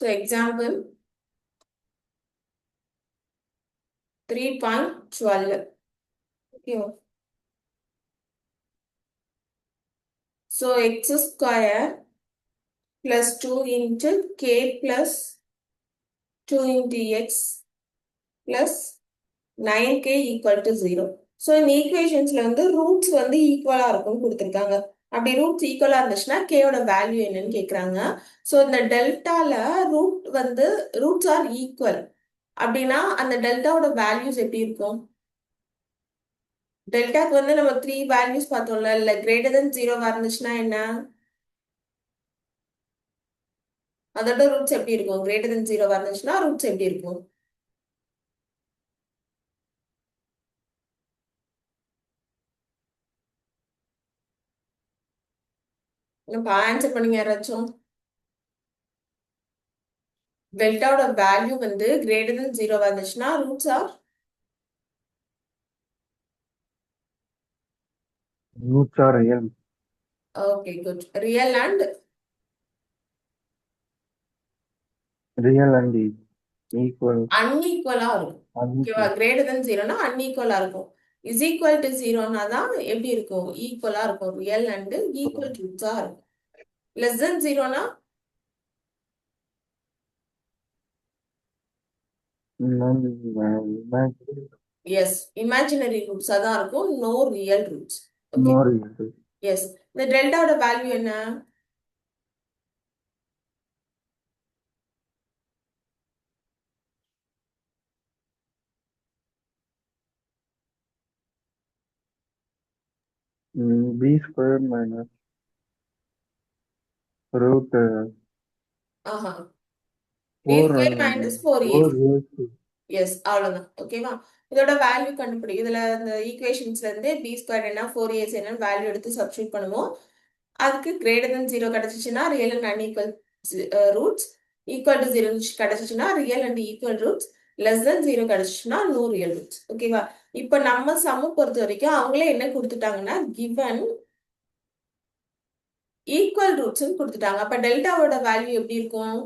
So example 3.12. Okay. So x square plus 2 into k plus 2 into x plus 9k equal to 0. So இந்த ஈக்குவேஷன்ஸ்ல வந்து roots வந்து ஈக்குவலா இருக்கும்னு கொடுத்துருக்காங்க. அப்படி ரூட்ஸ் ஈக்குவலா இருந்துச்சுன்னா கேயோட வேல்யூ என்னன்னு கேட்குறாங்க. ஸோ இந்த டெல்டால ரூட் வந்து ரூட்ஸ் ஆர் ஈக்குவல் அப்படின்னா அந்த டெல்டாவோட வேல்யூஸ் எப்படி இருக்கும்? டெல்டாக்கு வந்து நம்ம 3 வேல்யூஸ் பார்த்தோம்ல, இல்லை கிரேட்டர் தென் 0 இருந்துச்சுன்னா என்ன? அதோட ரூட்ஸ் எப்படி இருக்கும்? கிரேட்டர் தென் 0 இருந்துச்சுன்னா ரூட்ஸ் எப்படி இருக்கும்? இப்போ ஆன்சர் பண்ணுங்க யாராச்சும். டெல்டாவோட வேல்யூ வந்து கிரேட்டர் தென் 0 இருந்துச்சுன்னா roots R Roots are real. Okay good. Real and Real and equal. அன்ஈக்குவலா இருக்கும். ஓகேவா? Unequal. கிரேட்டர் தென் 0னா அன்ஈக்குவலா இருக்கும். இஸ் ஈக்குவல் டு 0னா தான் எப்படி இருக்கும்? ஈக்குவலா இருக்கும். ரியல் அண்ட் ஈக்குவல் ரூட்ஸா இருக்கும். லெஸ் தென் 0னா Imaginary. எஸ் இமேஜினரி ரூட்ஸா தான் இருக்கும். No real roots. Okay. No real. Yes. இந்த டெல்டாவோட வேல்யூ என்ன? B square minus root ஆஹா. b 4 square minus 4ac. 4ac. Yes, அவ்வளவுதான். ஓகேவா? இதோட வேல்யூ கண்டுபிடி. இதுல இந்த ஈக்குவேஷன்ஸ்ல இருந்து பி ஸ்கொயர் என்ன 4ac என்ன வேல்யூ எடுத்து சப்ஸ்டியூட் பண்ணுவோம். அதுக்கு கிரேட்டர் தென் 0 கிடைச்சிச்சுன்னா real and unequal roots, equal to 0 கிடைச்சிச்சுன்னா real and equal roots, less than 0 கிடைச்சிச்சுன்னா நோ ரியல் ரூட்ஸ். ஓகேவா? இப்போ நம்ம சம்ம பொறுத்த வரைக்கும் அவங்களே என்ன கொடுத்துட்டாங்கன்னா கிவன் ஈக்குவல் ரூட்ஸ் கொடுத்துட்டாங்க. அப்ப டெல்டாவோட வேல்யூ எப்படி இருக்கும்?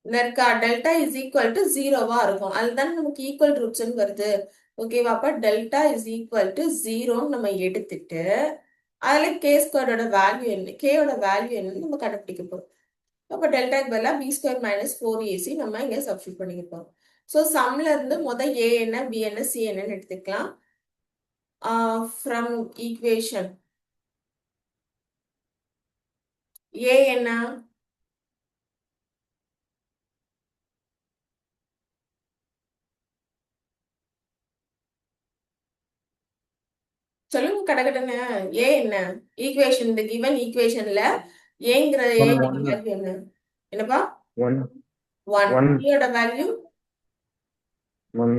இருக்கா? டெல்டா இஸ் ஈக்குவல் டு 0வா இருக்கும். அதுதான் நமக்கு ஈக்குவல் ரூட்ஸ்ன்னு வருது. ஓகேவா? அப்ப டெல்டா இஸ் ஈக்குவல் டு 0ன்னு நம்ம எடுத்துட்டு அதுல கே ஸ்கொயரோட வேல்யூ என்ன, கேயோட வேல்யூ என்னன்னு நம்ம கண்டுபிடிக்க போறோம். அப்ப டெல்டாக்கு பதிலாக பி ஸ்கொயர் மைனஸ் 4ac நம்ம இங்க சப்ஸ்டியூட் பண்ணிக்க போறோம். ஸோ சம்ல இருந்து முதல் ஏ என்ன, பி என்ன, சி என்னன்னு எடுத்துக்கலாம். ஃப்ரம் ஈக்குவேஷன் ஏ என்ன? சொல்லுங்க கடகடன்னு. ஏ என்ன? ஈக்குவேஷன், இந்த கிவன் ஈக்குவேஷன்ல ஏங்கிற ஏ வேல்யூ என்ன? என்னப்பா? 1 1. பியோட value 1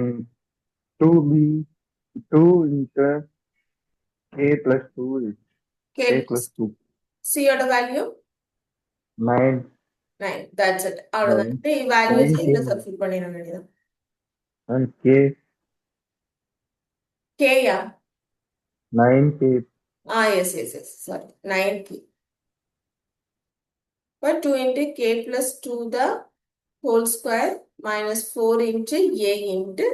2b 2 into k plus 2 is K k plus 2 சியோட வேல்யூ 9 9. That's it. அவ்வளவுதான். இந்த வேல்யூஸ் இதுல சப்ஸ்டியூட் பண்ணிட வேண்டியது. and k கேயா? 9k. Yes yes yes, sorry, 9k. But 2 into k plus 2 the whole square minus 4 into a into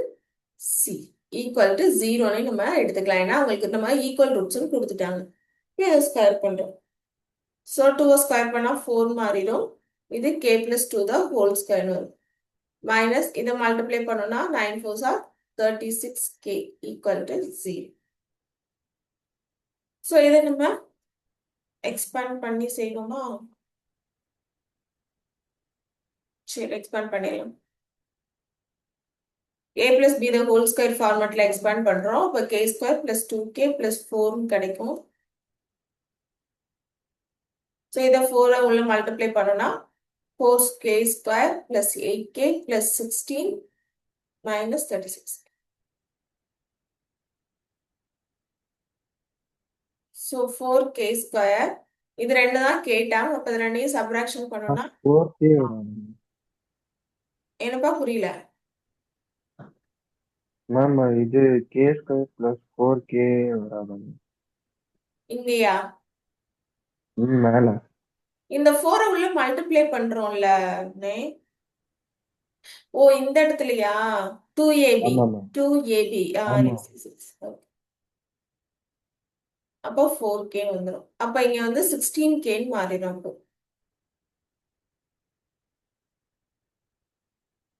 c equal to 0 நம்ம எடுத்துக்கலாம். ஏன்னா அவங்களுக்கு நம்ம ஈக்குவல் ரூட்ஸ் கொடுத்துட்டாங்க. இதை ஸ்கொயர் பண்றோம். ஸோ 2 ஸ்கொயர் பண்ணா 4 மாறிடும். இது k plus 2 the whole square வரும். மைனஸ் இதை மல்டிப்ளை பண்ணோம்னா 9 4s are 36k equal to 0. So இதை நம்ம எக்ஸ்பேண்ட் பண்ணி செய்வோமா? சரி, எக்ஸ்பேண்ட் பண்ணிடலாம். a plus b the whole square ஃபார்மட்ல எக்ஸ்பேண்ட் பண்றோம். அப்போ k square plus 2k plus 4 கிடைக்கும். ஸோ இதை 4 உள்ள மல்டிப்ளை பண்ணோம்னா 4k square plus 8k plus 16 minus 36. So 4k square இது ரெண்டு தான் கேட்டாங்க. அப்போ இது ரெண்டையும் சப்ராக்ஷன் பண்ணோம்னா 4k என்னப்பா புரியல? மேம் இது k square plus 4k வராது. இங்கேயா? மேல. இந்த 4 உள்ள மல்டிப்ளை பண்றோம்ல. அண்ணே. ஓ இந்த இடத்துலயா 2ab ஆமாம்மா. 2ab ஆமா. அப்போ 4k வந்துடும். அப்ப இங்க வந்து 16k மாறிடும். அப்போ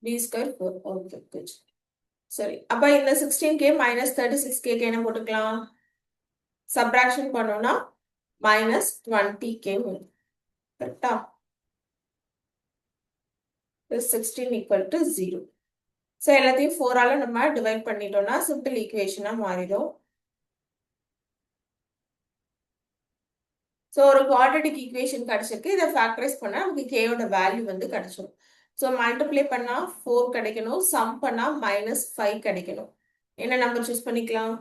b ஸ்கொயர் 4. Okay good. சரி அப்ப இந்த 16k மைனஸ் 36k என்ன போட்டுக்கலாம்? சப்ராக்ஷன் பண்ணோம்னா மைனஸ் 20k வரும். கரெக்டா? 16 ஈக்குவல் டு 0. ஸோ எல்லாத்தையும் 4ஆல நம்ம டிவைட் பண்ணிட்டோம்னா சிம்பிள் ஈக்குவேஷனா மாறிடும். ஸோ ஒரு குவாட்ரட்டிக் ஈக்குவேஷன் கிடைச்சிருக்கு. இதை ஃபேக்டரைஸ் பண்ணா நமக்கு கேயோட வேல்யூ வந்து கிடைச்சிடும். ஸோ மல்டிப்ளை பண்ணா 4 கிடைக்கணும், சம் பண்ணா -5 கிடைக்கணும். என்ன நம்பர் சூஸ் பண்ணிக்கலாம்?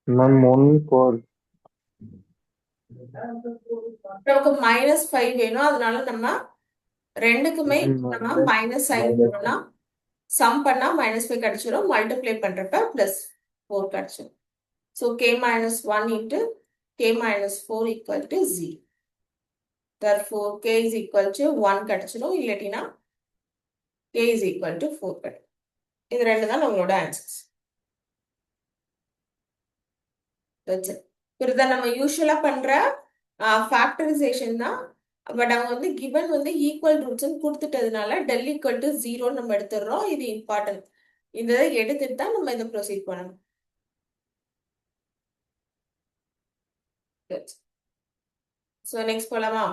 மேம் 1 4. நமக்கு -5 வேணும், அதனால நம்ம ரெண்டுக்குமே நம்ம மைனஸ் -5 மைனஸ் போடணும்னா சம் பண்ணா -5 கிடைச்சிடும், மல்டிப்ளை பண்றப்ப +4 கிடைச்சிடும். So k - 1 into k - 4 equal to 0. Therefore k is equal to 1 கிடைச்சிடும், இல்லாட்டினா k is equal to 4 கிடைக்கும். இது ரெண்டு தான் நம்மளோட ஆன்சர்ஸ். இதுதான் நம்ம யூஸ்வலா பண்ற ஃபேக்டரைசேஷன் தான். பட் அவங்க வந்து கிவன் வந்து ஈக்குவல் ரூட்ஸ் கொடுத்துட்டதுனால del ஈக்குவல் டு 0 நம்ம எடுத்துடுறோம். இது இம்பார்ட்டன்ட். இதை எடுத்துட்டு தான் நம்ம இதை ப்ரொசீட் பண்ணணும். ஸோ நெக்ஸ்ட் போலாமா?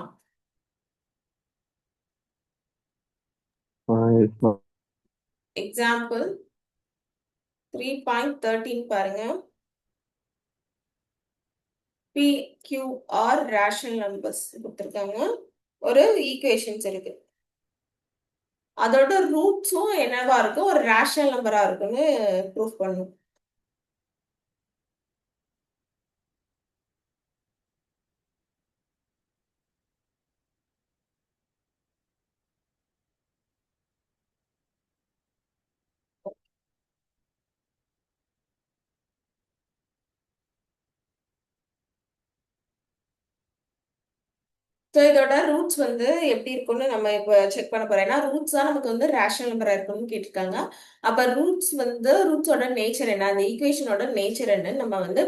எக்ஸாம்பிள் 3.13 பாருங்க. PQR ரேஷனல் நம்பர்ஸ் கொடுத்துருக்காங்க. ஒரு ஈக்குவேஷன்ஸ் இருக்கு. அதோட ரூட்ஸும் என்னவா இருக்கும், ஒரு ரேஷனல் நம்பரா இருக்குன்னு ப்ரூஃப் பண்ணணும். ஸோ இதோட ரூட்ஸ் வந்து எப்படி இருக்கும்னு நம்ம இப்போ செக் பண்ண போறோம். ஏன்னா ரூட்ஸ் தான் நமக்கு வந்து ரேஷனல் நம்பரா இருக்கும்னு கேட்டிருக்காங்க. அப்ப ரூட்ஸ் வந்து ரூட்ஸோட நேச்சர் என்ன, அந்த ஈக்குவேஷனோட நேச்சர் என்னன்னு நம்ம வந்து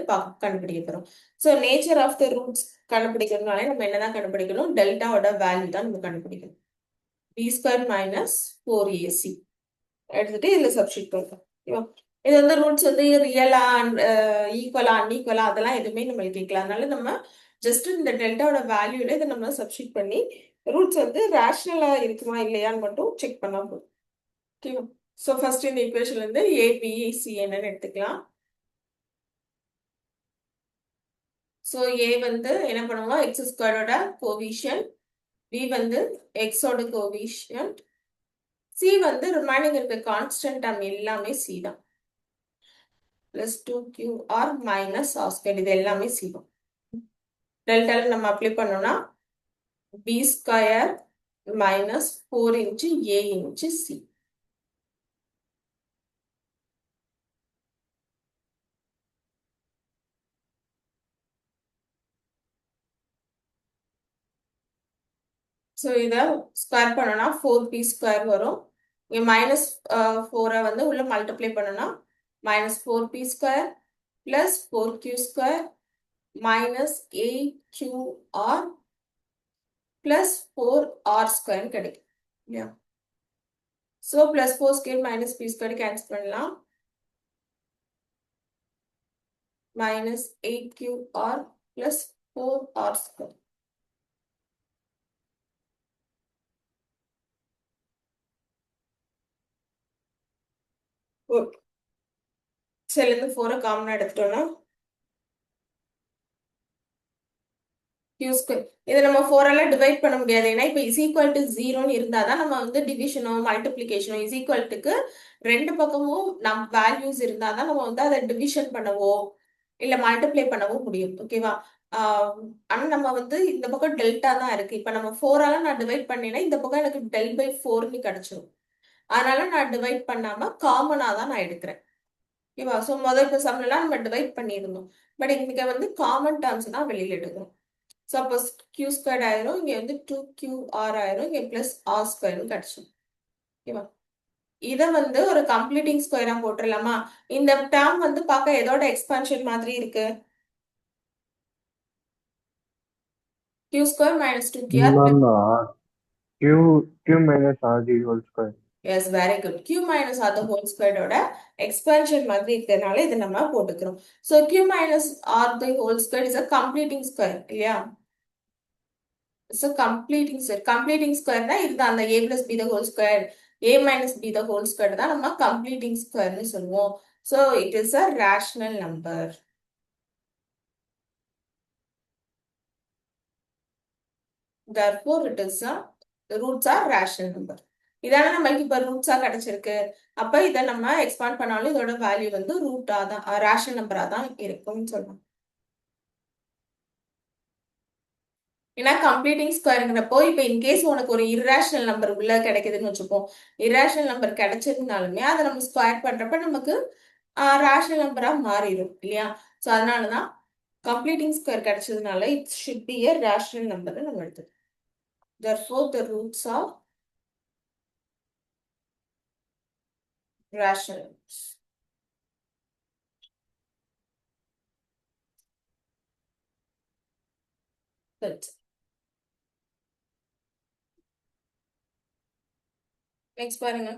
கண்டுபிடிக்க போறோம். So nature of the roots கண்டுபிடிக்கிறதுனால நம்ம என்னதான் கண்டுபிடிக்கணும், டெல்டாவோட வேல்யூ தான் நம்ம கண்டுபிடிக்கணும். b² - 4ac எடுத்துட்டு இதுல சப்ஸ்டிட் பண்ணுறோம். ஓகேவா? இது வந்து ரூட்ஸ் வந்து ரியலா ஈக்குவலா அன்ஈக்குவலா அதெல்லாம் எதுவுமே நம்மளுக்கு கேட்கல. அதனால நம்ம ஜஸ்ட் இந்த டெல்டாவோட வேல்யூல இதை நம்ம சப்ஸ்டிட் பண்ணி ரூட்ஸ் வந்து ரேஷனலா இருக்குமா இல்லையான்னு மட்டும் செக் பண்ணா போதும். ஓகேவா? ஸோ ஃபர்ஸ்ட் இந்த ஈக்குவேஷன்ல இருந்து ஏபிசி என்னன்னு எடுத்துக்கலாம். ஸோ ஏ வந்து என்ன பண்ணுவோம், x² கோவிஷன், பி வந்து எக்ஸோட கோவிஷன், சி வந்து ரிமைனிங் இருக்க கான்ஸ்டன்ட் டேர்ம் எல்லாமே சி தான். பிளஸ் 2QR மைனஸ் r², இது எல்லாமே சி தான். டெல்டால நம்ம அப்ளை பண்ணோம்னா b² - 4 into a into c. So இதை ஸ்கொயர் பண்ணோம்னா 4p² வரும். இங்கே -4 வந்து உள்ள மல்டிப்ளை பண்ணோம்னா -4p² plus 4q² minus 8qr plus 4r² கிடைக்கும் இல்லையா? ஸோ +4² -p² கேன்சல் பண்ணலாம். -8qr plus 4r². இருந்து 4 காமனா எடுத்துட்டோம்னா q². இதை நம்ம 4ஆல டிவைட் பண்ண முடியாது. ஏன்னா இப்போ இஸ் ஈக்குவல் டு 0ன்னு இருந்தால் தான் நம்ம வந்து டிவிஷனோ மல்டிப்ளிகேஷனோ இஸ் ஈக்குவல்ட்டுக்கு ரெண்டு பக்கமும் நம் வேல்யூஸ் இருந்தால் தான் நம்ம வந்து அதை டிவிஷன் பண்ணவோ இல்லை மல்டிப்ளை பண்ணவோ முடியும். ஓகேவா? ஆனால் நம்ம வந்து இந்த பக்கம் டெல்டா தான் இருக்கு. இப்போ நம்ம 4ஆல நான் டிவைட் பண்ணேன்னா இந்த பக்கம் எனக்கு del/4ன்னு கிடைச்சிடும். அதனால நான் டிவைட் பண்ணாம காமனா தான் நான் எடுக்கிறேன். ஓகேவா? ஸோ முதல் இப்போ சம்லாம் நம்ம டிவைட் பண்ணியிருந்தோம். பட் இங்க வந்து காமன் டேர்ம்ஸ் தான் வெளியில் எடுக்கணும். சப்போஸ் கியூ ஸ்கொயர்ட் ஆயிரும், இங்க வந்து 2QR ஆயிரும், இங்க பிளஸ் ஆர் ஸ்கொயர்னு கிடைச்சிடும். ஓகேவா? இதை வந்து ஒரு கம்ப்ளீட்டிங் ஸ்கொயரா போட்டுடலாமா? இந்த டேர்ம் வந்து பார்க்க எதோட எக்ஸ்பான்ஷன் மாதிரி இருக்கு? q square minus 2QR Ma'am, Q minus RD whole square. Yes very good. q minus r the whole ஸ்கொயரோட எக்ஸ்பான்ஷன் மாதிரி இருக்கிறதுனால இதை நம்ம போட்டுக்கிறோம். So q minus r the whole square is a completing square இல்லையா? It's a completing square. Completing ஸ்கொயர்னா இதுதான் அந்த a plus b the whole square, a minus b the whole square தான் நம்ம கம்ப்ளீட்டிங் ஸ்கொயர்னு சொல்லுவோம். So it is a rational number. therefore it is a roots are rational number. இதான நம்மளுக்கு இப்ப ரூட்ஸா கிடைச்சிருக்கு. அப்ப இதை நம்ம எக்ஸ்பாண்ட் பண்ணாலும் இதோட வேல்யூ வந்து ரூட்டா தான் ரேஷனல் நம்பரா தான் இருக்கும்னு சொல்லலாம். ஏன்னா கம்ப்ளீட்டிங் ஸ்கொயருங்கிறப்போ இப்போ இன்கேஸ் உனக்கு ஒரு இர்ரேஷனல் நம்பர் உள்ள கிடைக்குதுன்னு வச்சுப்போம். இர்ரேஷனல் நம்பர் கிடைச்சிருந்தாலுமே அதை நம்ம ஸ்கொயர் பண்றப்ப நமக்கு ரேஷனல் நம்பரா மாறிடும் இல்லையா? ஸோ அதனாலதான் கம்ப்ளீட்டிங் ஸ்கொயர் கிடைச்சதுனால it should be a rational number நம்ம எடுத்தது. therefore the roots are rational numbers. That's it. Next பாருங்க.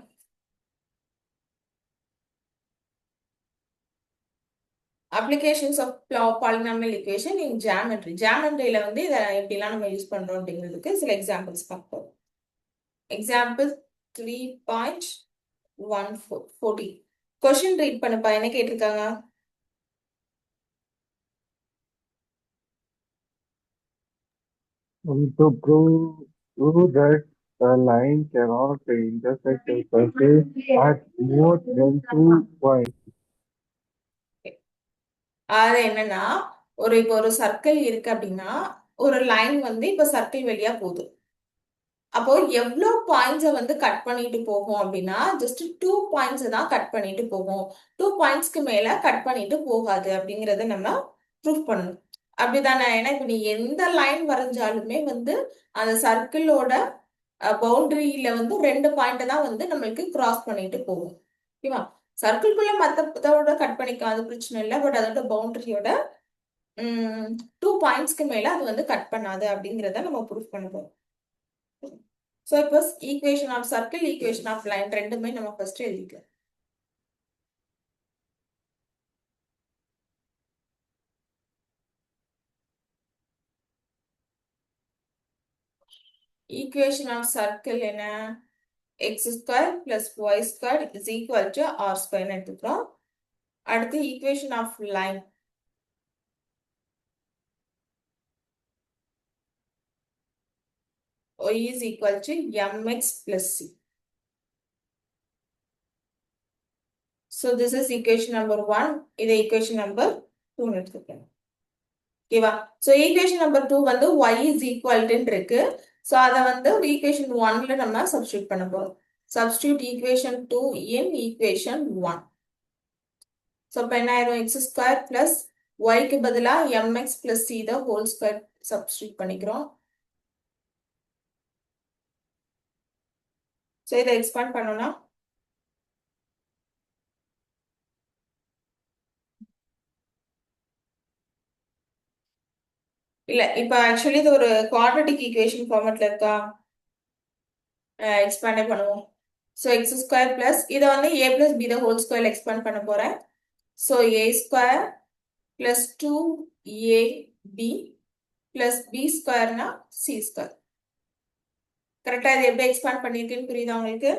Applications of polynomial equation in geometry. ஜியாமெட்ரியில வந்து இதை எப்படிலாம் நம்ம யூஸ் பண்றோம் அப்படிங்கிறதுக்கு சில எக்ஸாம்பிள்ஸ் பார்ப்போம். எக்ஸாம்பிள் 3.14 கொஸ்டின் ரீட் பண்ணுப்பா. என்ன கேட்டிருக்காங்க? To prove that the line cannot intersect a surface at more than 2 points. அது என்னன்னா இப்போ ஒரு சர்க்கிள் இருக்கு அப்படின்னா ஒரு லைன் வந்து இப்ப சர்க்கிள் வழியா போகுது. அப்போ எவ்வளோ பாயிண்ட்ஸை வந்து கட் பண்ணிட்டு போகும் அப்படின்னா ஜஸ்ட் 2 பாயிண்ட்ஸை தான் கட் பண்ணிட்டு போகும். 2 பாயிண்ட்ஸ்க்கு மேல கட் பண்ணிட்டு போகாது அப்படிங்கறத நம்ம ப்ரூஃப் பண்ணணும். அப்படிதானே? ஏன்னா இப்ப நீ எந்த லைன் வரைஞ்சாலுமே வந்து அந்த சர்க்கிளோட பவுண்டரியில வந்து 2 பாயிண்ட் தான் வந்து நம்மளுக்கு கிராஸ் பண்ணிட்டு போகும். ஓகேவா? சர்க்கிள்குள்ள மத்ததோட கட் பண்ணிக்கலாம், அது பிரச்சனை இல்லை. பட் அதோட பவுண்டரியோட 2 பாயிண்ட்ஸ்க்கு மேல அது வந்து கட் பண்ணாது அப்படிங்கிறத நம்ம ப்ரூஃப் பண்ணுவோம். ஸோ இப்போ equation of circle, equation of line ரெண்டுமே நம்ம ஃபர்ஸ்ட் எழுதிக்கலாம். ஈக்குவேஷன் ஆஃப் சர்க்கிள் என்ன? X square plus y square is equal to r ஸ்கொயர்னு எடுத்துக்கிறோம். அடுத்து equation of line y is equal to mx plus c. So this is equation number 1. இது equation number 2 எடுத்துக்கலாம். ஓகேவா? ஸோ ஈக்குவேஷன் நம்பர் 2 வந்து y is equal to இருக்கு. So அதை வந்து ஈக்குவேஷன் 1ல நம்ம சப்ஸ்டியூட் பண்ண போறோம். Substitute equation 2 in equation 1. So இப்போ என்ன ஆயிரும்? எக்ஸ் ஸ்கொயர் பிளஸ் ஒய்க்கு பதிலாக mx plus see the whole square substitute பண்ணிக்கிறோம். ஸோ இதை எக்ஸ்பேண்ட் பண்ணோம்னா இல்ல இப்ப ஆக்சுவலி இது ஒரு குவாட்ரட்டிக் ஈக்குவேஷன் ஃபார்மேட்ல இருக்கா? எக்ஸ்பேண்டே பண்ணுவோம். ஸோ எக்ஸ் ஸ்கொயர் பிளஸ் இதை வந்து a plus b the whole square expand பண்ண போறேன். So a square plus 2ab plus b ஸ்கொயர்னா சி ஸ்கொயர். கரெக்டா? இது எப்படி எக்ஸ்பேண்ட் பண்ணிருக்குன்னு புரியுதா உங்களுக்கு?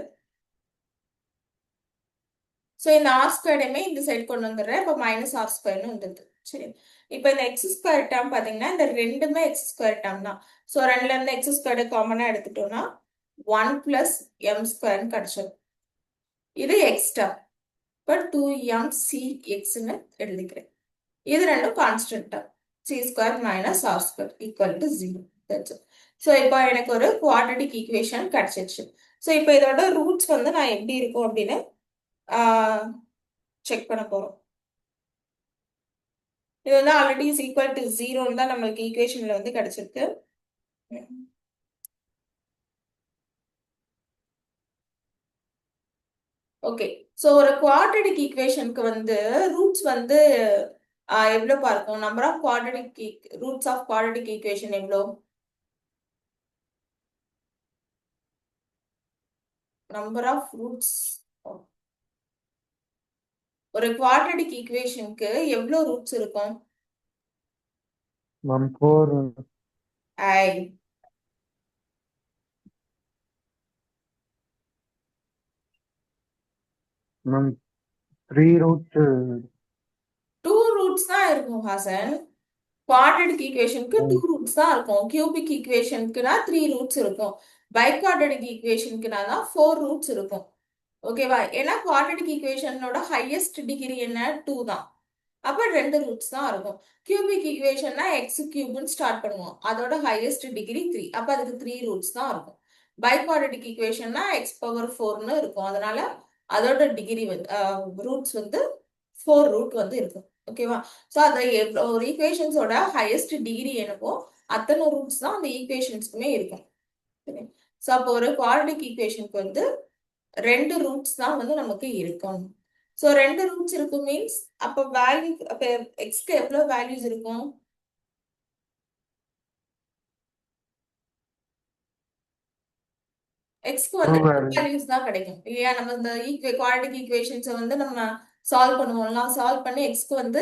ஸோ இந்த ஆர் ஸ்கொயர்டையுமே இந்த சைடு கொண்டு வந்துடுறேன். இப்போ மைனஸ் ஆர் ஸ்கொயர்னு வந்துடுது. சரி, இப்போ இந்த எக்ஸ் ஸ்கொயர் டேர்ம் பார்த்தீங்கன்னா இந்த ரெண்டுமே எக்ஸ் ஸ்கொயர் டேர்ம் தான். ஸோ ரெண்டுல இருந்து எக்ஸ் ஸ்கொயர்டு காமனாக எடுத்துட்டோம்னா 1 பிளஸ் எம் ஸ்கொயர்னு கிடைச்சிடும். இது எக்ஸ் டேர்ம். இப்போ 2mcxன்னு எழுதிக்கிறேன். இது ரெண்டும் constant term. C square minus r square equal to 0. So இப்போ எனக்கு ஒரு குவாட்ரட்டிக் ஈக்குவேஷன் கிடைச்சிருச்சு. ஸோ இப்போ இதோட ரூட்ஸ் வந்து நான் எப்படி இருக்கும் அப்படின்னு செக் பண்ண போறோம். இது வந்து ஆல்ரெடி இஸ் ஈக்குவல் டு ஜீரோன்னு தான் நம்மளுக்கு ஈக்குவேஷன்ல வந்து கிடைச்சிருக்கு. ஓகே. ஸோ ஒரு குவாட்ரடிக் ஈக்குவேஷனுக்கு வந்து ரூட்ஸ் வந்து எவ்வளோப்பா இருக்கும்? Number of quadratic roots of quadratic equation எவ்வளோ? நம்பர் ஆஃப் ரூட்ஸ் ஒரு குவாட்ரடிக் ஈக்குவேஷனுக்கு எவ்வளோ ரூட்ஸ் இருக்கும்? மேம் 4 ஐ மேம் 3 ரூட்ஸ் 2 ரூட்ஸ் தான் இருக்கும் ஹாசன். குவாட்ரடிக் ஈக்குவேஷனுக்கு 2 ரூட்ஸ் தான் இருக்கும். கியூபிக் ஈக்குவேஷனுக்குனா 3 ரூட்ஸ் இருக்கும். பைகுவாட்ரடிக் ஈக்குவேஷனுக்குனா தான் 4 ரூட்ஸ் இருக்கும். ஓகேவா? ஏன்னா குவாட்ரடிக் ஈக்குவேஷனோட ஹையஸ்ட் டிகிரி என்ன? 2 தான். அப்ப 2 ரூட்ஸ் தான் இருக்கும். கியூபிக் ஈக்குவேஷன்னா எக்ஸ் கியூப்னு ஸ்டார்ட் பண்ணுவோம். அதோட ஹையஸ்ட் டிகிரி 3. அப்ப அதுக்கு 3 ரூட்ஸ் தான் இருக்கும். பைகுவாட்ரடிக் ஈக்குவேஷன்னா எக்ஸ் பவர் 4ன்னு இருக்கும். அதனால அதோட டிகிரி வந்து ரூட்ஸ் வந்து 4 ரூட் வந்து இருக்கும். ஓகேவா? ஸோ அந்த ஒரு ஈக்குவேஷன்ஸோட ஹையஸ்ட் டிகிரி என்னவோ அத்தனை ரூட்ஸ் தான் அந்த ஈக்குவேஷன்ஸ்க்குமே இருக்கும். ஸோ அப்போ ஒரு குவாட்ரடிக் ஈக்குவேஷனுக்கு வந்து 2 ரூட்ஸ் தான் வந்து நமக்கு இருக்கும். ஸோ 2 ரூட்ஸ் இருக்கும் மீன்ஸ் அப்போ வேல்யூ அப்போ எக்ஸ்க்கு எவ்வளோ வேல்யூஸ் இருக்கும்? எக்ஸ்க்கு வந்து 2 வேல்யூஸ் தான் கிடைக்கும் இல்லையா? நம்ம இந்த குவாட்ரடிக் ஈக்குவேஷன்ஸை வந்து நம்ம சால்வ் பண்ணுவோம்ல, சால்வ் பண்ணி எக்ஸ்க்கு வந்து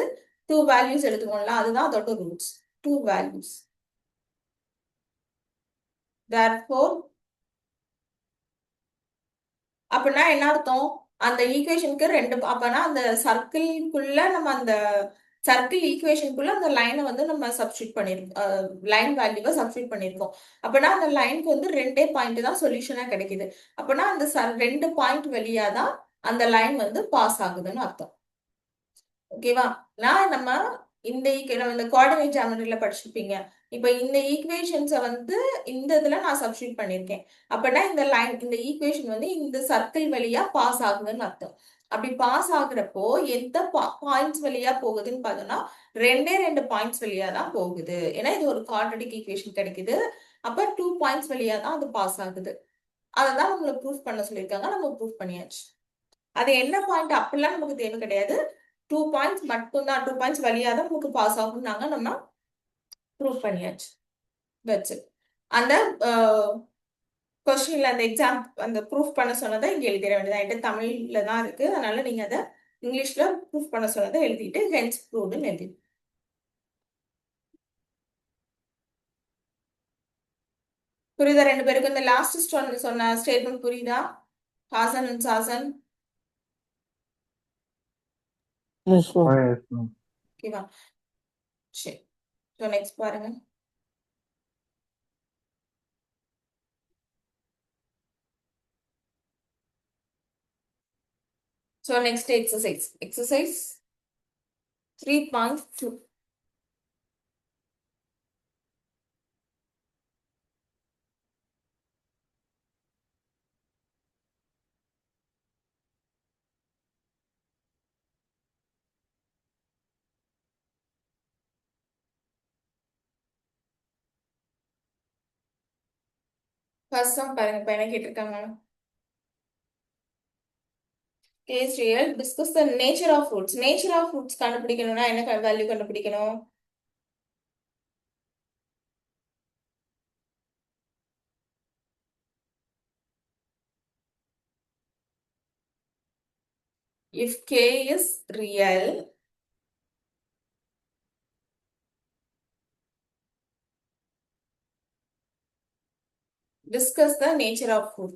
2 வேல்யூஸ் எடுத்துக்கோம்ல, அதுதான் அதோட ரூட்ஸ். 2 வேல்யூஸ். therefore அப்படின்னா என்ன அர்த்தம்? அந்த ஈக்குவேஷனுக்கு 2 அப்பனா அந்த சர்க்கிள்குள்ள நம்ம அந்த சர்க்கிள் ஈக்குவேஷனுக்குள்ள அந்த லைனை வந்து நம்ம சப்ஸ்டியூட் பண்ணிருக்கோம். லைன் வேல்யூவை சப்ஸ்டியூட் பண்ணிருக்கோம். அப்பனா அந்த லைனுக்கு வந்து 2 பாயிண்ட் தான் சொல்யூஷனா கிடைக்குது. அப்பனா அந்த 2 பாயிண்ட் வழியா தான் அந்த லைன் வந்து பாஸ் ஆகுதுன்னு அர்த்தம். ஓகேவா? நான் நம்ம நம்ம இந்த கோஆர்டினேட் ஜாமெட்ரியில படிச்சிருப்பீங்க. இப்ப இந்த ஈக்குவேஷன்ஸை வந்து இந்த இதுல நான் சப்ஸ்டியூட் பண்ணியிருக்கேன். அப்படின்னா இந்த லைன் இந்த ஈக்குவேஷன் வந்து இந்த சர்க்கிள் வழியா பாஸ் ஆகுதுன்னு அர்த்தம். அப்படி பாஸ் ஆகுறப்போ எந்த பாயிண்ட்ஸ் வழியா போகுதுன்னு பார்த்தோம்னா 2 பாயிண்ட்ஸ் வழியா தான் போகுது. ஏன்னா இது ஒரு குவாட்ரடிக் ஈக்குவேஷன் கிடைக்குது. அப்ப 2 பாயிண்ட்ஸ் வழியா தான் அது பாஸ் ஆகுது. அதை தான் நம்மளை ப்ரூஃப் பண்ண சொல்லியிருக்காங்க. நம்ம ப்ரூஃப் பண்ணியாச்சு. அது என்ன பாயிண்ட் அப்படிலாம் நமக்கு தேவை கிடையாது. 2 பாயிண்ட்ஸ் மட்டும்தான், 2 பாயிண்ட்ஸ் வழியா தான் நமக்கு பாஸ் ஆகும்னாங்க. நம்ம ப்ரூஃப் பண்ணியாச்சு. That's it. அந்த கொஸ்டின்ல அந்த எக்ஸாம் அந்த ப்ரூஃப் பண்ண சொன்னதை இங்க எழுதிட வேண்டியதான். என்கிட்ட தமிழ்ல தான் இருக்கு. அதனால நீங்க அதை இங்கிலீஷ்ல ப்ரூஃப் பண்ண சொன்னதை எழுதிட்டு ஹென்ஸ் ப்ரூவ்டுன்னு எழுதி. புரியுதா 2 பேருக்கு? இந்த லாஸ்ட் சொன்ன ஸ்டேட்மெண்ட் புரியுதா? ஹாசன் அண்ட் சாசன். ஓகேவா? சரி. ஸோ நெக்ஸ்ட் பாருங்க. So next exercise. Exercise 3.2. First sum பாருங்க. இப்ப என்ன கேட்டிருக்காங்க? Case real discuss the nature of roots. Nature of roots கண்டுபிடிக்கணும்னா என்ன வேல்யூ கண்டுபிடிக்கணும்? If k is real, discuss the nature of root.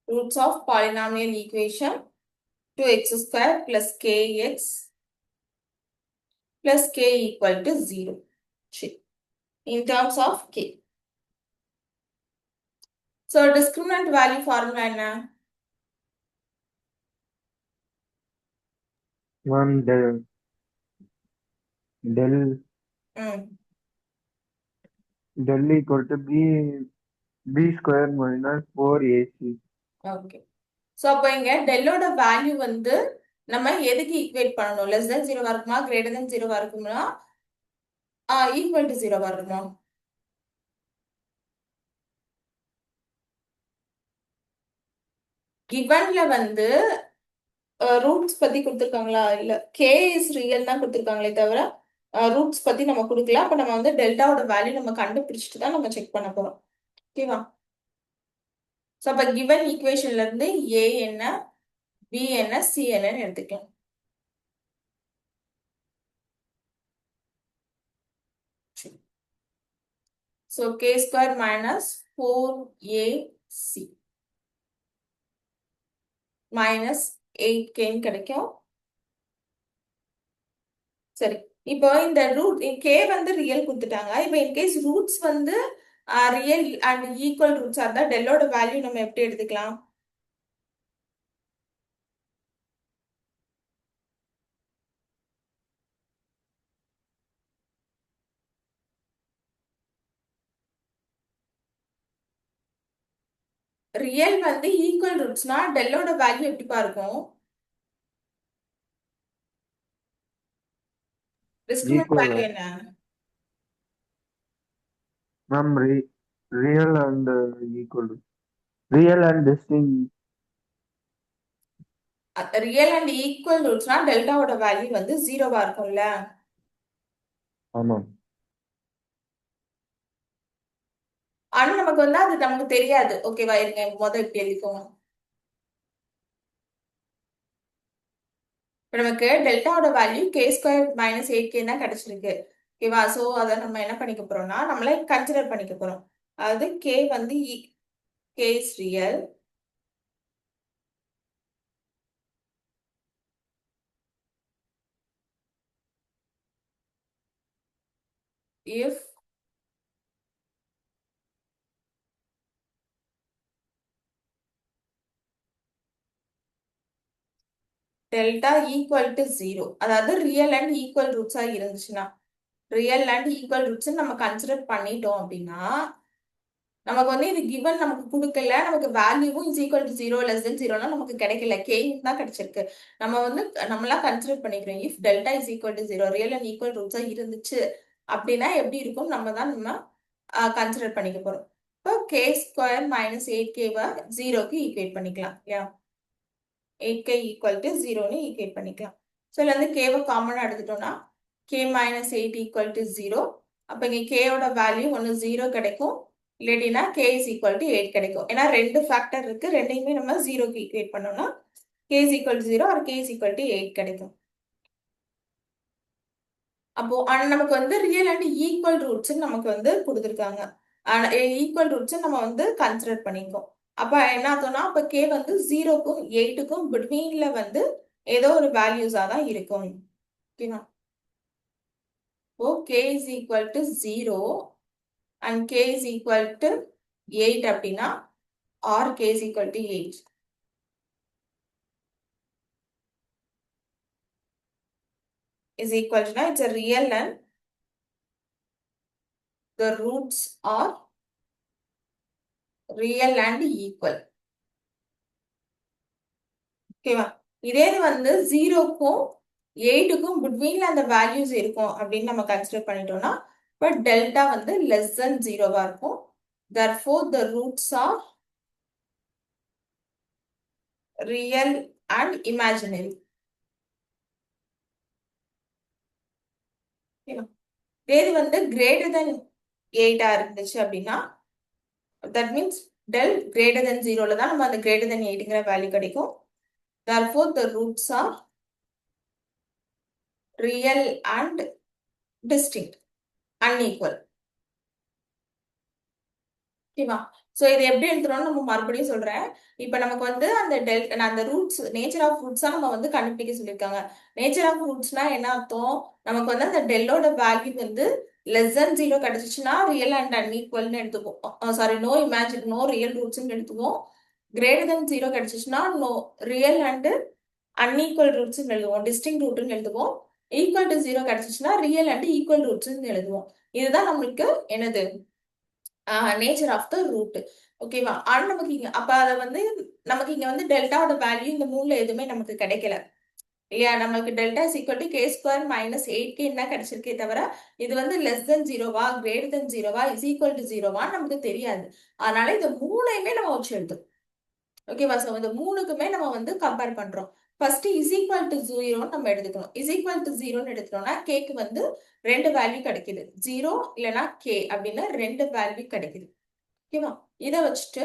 Roots of polynomial equation 2x square plus kx plus k equal to 0. In terms of k. So discriminant value formula என்ன? One del ம் del equal to b b square minus 4ac. Okay. So அப்போ இங்க டெல்லோட value வந்து நம்ம எதுக்கு equate பண்ணணும்? Less than ஜீரோவா இருக்குமா, கிரேட்டர் தென் ஜீரோவா இருக்குமா, ஈக்குவல் டு ஜீரோவா இருக்குமா? கிவன்ல வந்து ரூட்ஸ் பத்தி கொடுத்துருக்காங்களா? இல்ல கே இஸ் ரியல் தான் கொடுத்துருக்காங்களே தவிர ரூட்ஸ் பத்தி நம்ம கொடுக்கல. அப்ப நம்ம வந்து டெல்டாவோட வேல்யூ நம்ம கண்டுபிடிச்சிட்டு தான் நம்ம செக் பண்ண போறோம். ஓகேவா? ஸோ அப்ப கிவன் ஈக்குவேஷன்ல இருந்து ஏ என்ன, பி என்ன, சி என்னன்னு எடுத்துக்கலாம். So k square minus 4ac minus 8kன்னு கிடைக்கும். சரி, இப்போ இந்த ரூட் கே வந்து ரியல் கொடுத்துட்டாங்க. இப்போ இன்கேஸ் ரூட்ஸ் வந்து ரியல் அண்ட் ஈக்குவல் ரூட்ஸா இருந்தா டெல்லோட வேல்யூ நம்ம எப்படி எடுத்துக்கலாம்? ரியல் வந்து ஈக்குவல் ரூட்ஸ்னா டெல்லோட வேல்யூ எப்படிப்பா இருக்கும்? Discriminant Equal. வேல்யூ என்ன? Ma'am, real and equal. Real and distinct. Real and equal ரூட்ஸ்னா டெல்டாவோட வேல்யூ வந்து ஜீரோவா இருக்கும்ல. ஆமாம். ஆனா நமக்கு வந்து அது நமக்கு தெரியாது. ஓகேவா? இருங்க முதல் இப்படி எழுதிக்கோங்க. இப்போ நமக்கு டெல்டாவோட value k square minus 8k தான் கிடைச்சிருக்கு. ஓகேவா? ஸோ அதை நம்ம என்ன பண்ணிக்க போறோம்னா நம்மளே கன்சிடர் பண்ணிக்க போறோம். அதாவது கே வந்து K is real, if delta equal to zero, அதாவது ரியல் அண்ட் ஈக்குவல் ரூட்ஸா இருந்துச்சுன்னா, ரியல் அண்ட் ஈக்குவல் ரூட்ஸ் நம்ம கன்சிடர் பண்ணிட்டோம் அப்படின்னா நமக்கு வந்து இது கிவன் நமக்கு கொடுக்கல, நமக்கு வேல்யூவும் is equal to zero less than ஜீரோனா நமக்கு கிடைக்கல, கே தான் கிடைச்சிருக்கு. நம்ம வந்து நம்மளா கன்சிடர் பண்ணிக்கிறோம். If delta is equal to zero, real and equal ரூட்ஸா இருந்துச்சு அப்படின்னா எப்படி இருக்கும் நம்ம தான் நம்ம கன்சிடர் பண்ணிக்க போறோம். இப்போ கே ஸ்கொயர் மைனஸ் 8kவை ஜீரோக்கு ஈக்குவேட் பண்ணிக்கலாம் இல்லையா? 8k ஈக்குவல் டு ஜீரோன்னு ஈக்குவேட் பண்ணிக்கலாம். ஸோ இதுல இருந்து கேவை காமனாக எடுத்துட்டோம்னா K minus 8 equal to zero. அப்போ இங்கே கேயோட வேல்யூ ஒன்று ஜீரோ கிடைக்கும், இல்லாட்டினா கே இஸ் ஈக்குவல் டு 8 கிடைக்கும். ஏன்னா ரெண்டு ஃபேக்டர் இருக்கு, ரெண்டையுமே நம்ம ஜீரோக்கு ஈக்குவேட் பண்ணோம்னா k is equal to zero or k is equal to 8 கிடைக்கும். அப்போ நமக்கு வந்து ரியல் அண்ட் ஈக்குவல் ரூட்ஸ் நமக்கு வந்து கொடுத்துருக்காங்க. ஈக்குவல் ரூட்ஸ் நம்ம வந்து கன்சிடர் பண்ணிக்கோம். அப்ப என்ன ஆகும்னா அப்ப கே வந்து 0க்கும் 8க்கும் பிட்வீன்ல வந்து ஏதோ ஒரு வேல்யூஸா தான் இருக்கும். ஓகேவா? Oh k is equal to 0 and k is equal to 8 அப்படின்னா or k is equal to 8 is equal to, it's a real and the roots are real and equal. ஓகேவா? இதே வந்து 0க்கும் 8க்கும் பிட்வீன்ல அந்த வேல்யூஸ் இருக்கும் அப்படின்னு நம்ம கன்சிடர் பண்ணிட்டோம்னா இப்போ டெல்டா வந்து லெஸ் தென் ஜீரோவா இருக்கும். therefore the roots are real and imaginary. இது வந்து கிரேட்டர் தென் 8 இருந்துச்சு அப்படின்னா that means del greater than 0ல தான் நம்ம அந்த greater than 8ங்கிற வேல்யூ கிடைக்கும். therefore the roots are real and distinct, unequal. ஓகேவா? ஸோ இது எப்படி எழுதுறோம்னு நம்ம மறுபடியும் சொல்றேன். இப்போ நமக்கு வந்து அந்த ரூட்ஸ் நேச்சர் ஆஃப் ரூட்ஸா நம்ம வந்து கண்டுபிடிக்க சொல்லியிருக்காங்க. நேச்சர் ஆஃப் ரூட்ஸ்னா என்ன அர்த்தம்? நமக்கு வந்து அந்த டெல்லோட வேல்யூ வந்து லெஸ் தென் 0 கிடைச்சிச்சுன்னா ரியல் அண்ட் அன்ஈக்குவல்னு எடுத்துக்குவோம். சாரி, நோ ரியல் ரூட்ஸ்ன்னு எடுத்துக்குவோம். கிரேட்டர் தென் 0 கிடைச்சிச்சுன்னா நோ ரியல் அண்ட் அன்ஈக்குவல் ரூட்ஸ்ன்னு எழுதுவோம், டிஸ்டிங் ரூட்னு எழுதுவோம். ஈக்குவல் டு 0 கிடைச்சிச்சுன்னா ரியல் அண்ட் ஈக்குவல் ரூட்ஸ்ன்னு எழுதுவோம். இதுதான் நம்மளுக்கு என்னது நேச்சர் ஆஃப் த ரூட். ஓகேவா? ஆனா நமக்கு இங்க அப்ப அதை வந்து நமக்கு இங்க வந்து டெல்டாவோட வேல்யூ இந்த மூணுல எதுவுமே நமக்கு கிடைக்கல இல்லையா? நமக்கு delta is equal to K square minus 8k என்ன கிடைச்சிருக்கே தவிர இது வந்து லெஸ் தென் ஜீரோவா கிரேட்டர் தென் ஜீரோவா இஸ் ஈக்குவல் டு ஜீரோவா நமக்கு தெரியாது. அதனால இந்த மூணையுமே நம்ம வச்சு எழுதும். ஓகேவா? ஸோ இந்த மூணுக்குமே நம்ம வந்து கம்பேர் பண்றோம். ஃபர்ஸ்ட் இஸ் ஈக்குவல் டு ஜீரோன்னு நம்ம எடுத்துக்கணும். இஸ் ஈக்குவல் டு ஜீரோன்னு எடுத்துட்டோம்னா கேக்கு வந்து ரெண்டு வேல்யூ கிடைக்குது. ஜீரோ இல்லைன்னா கே அப்படின்னு ரெண்டு வேல்யூ கிடைக்குது. ஓகேவா? இதை வச்சுட்டு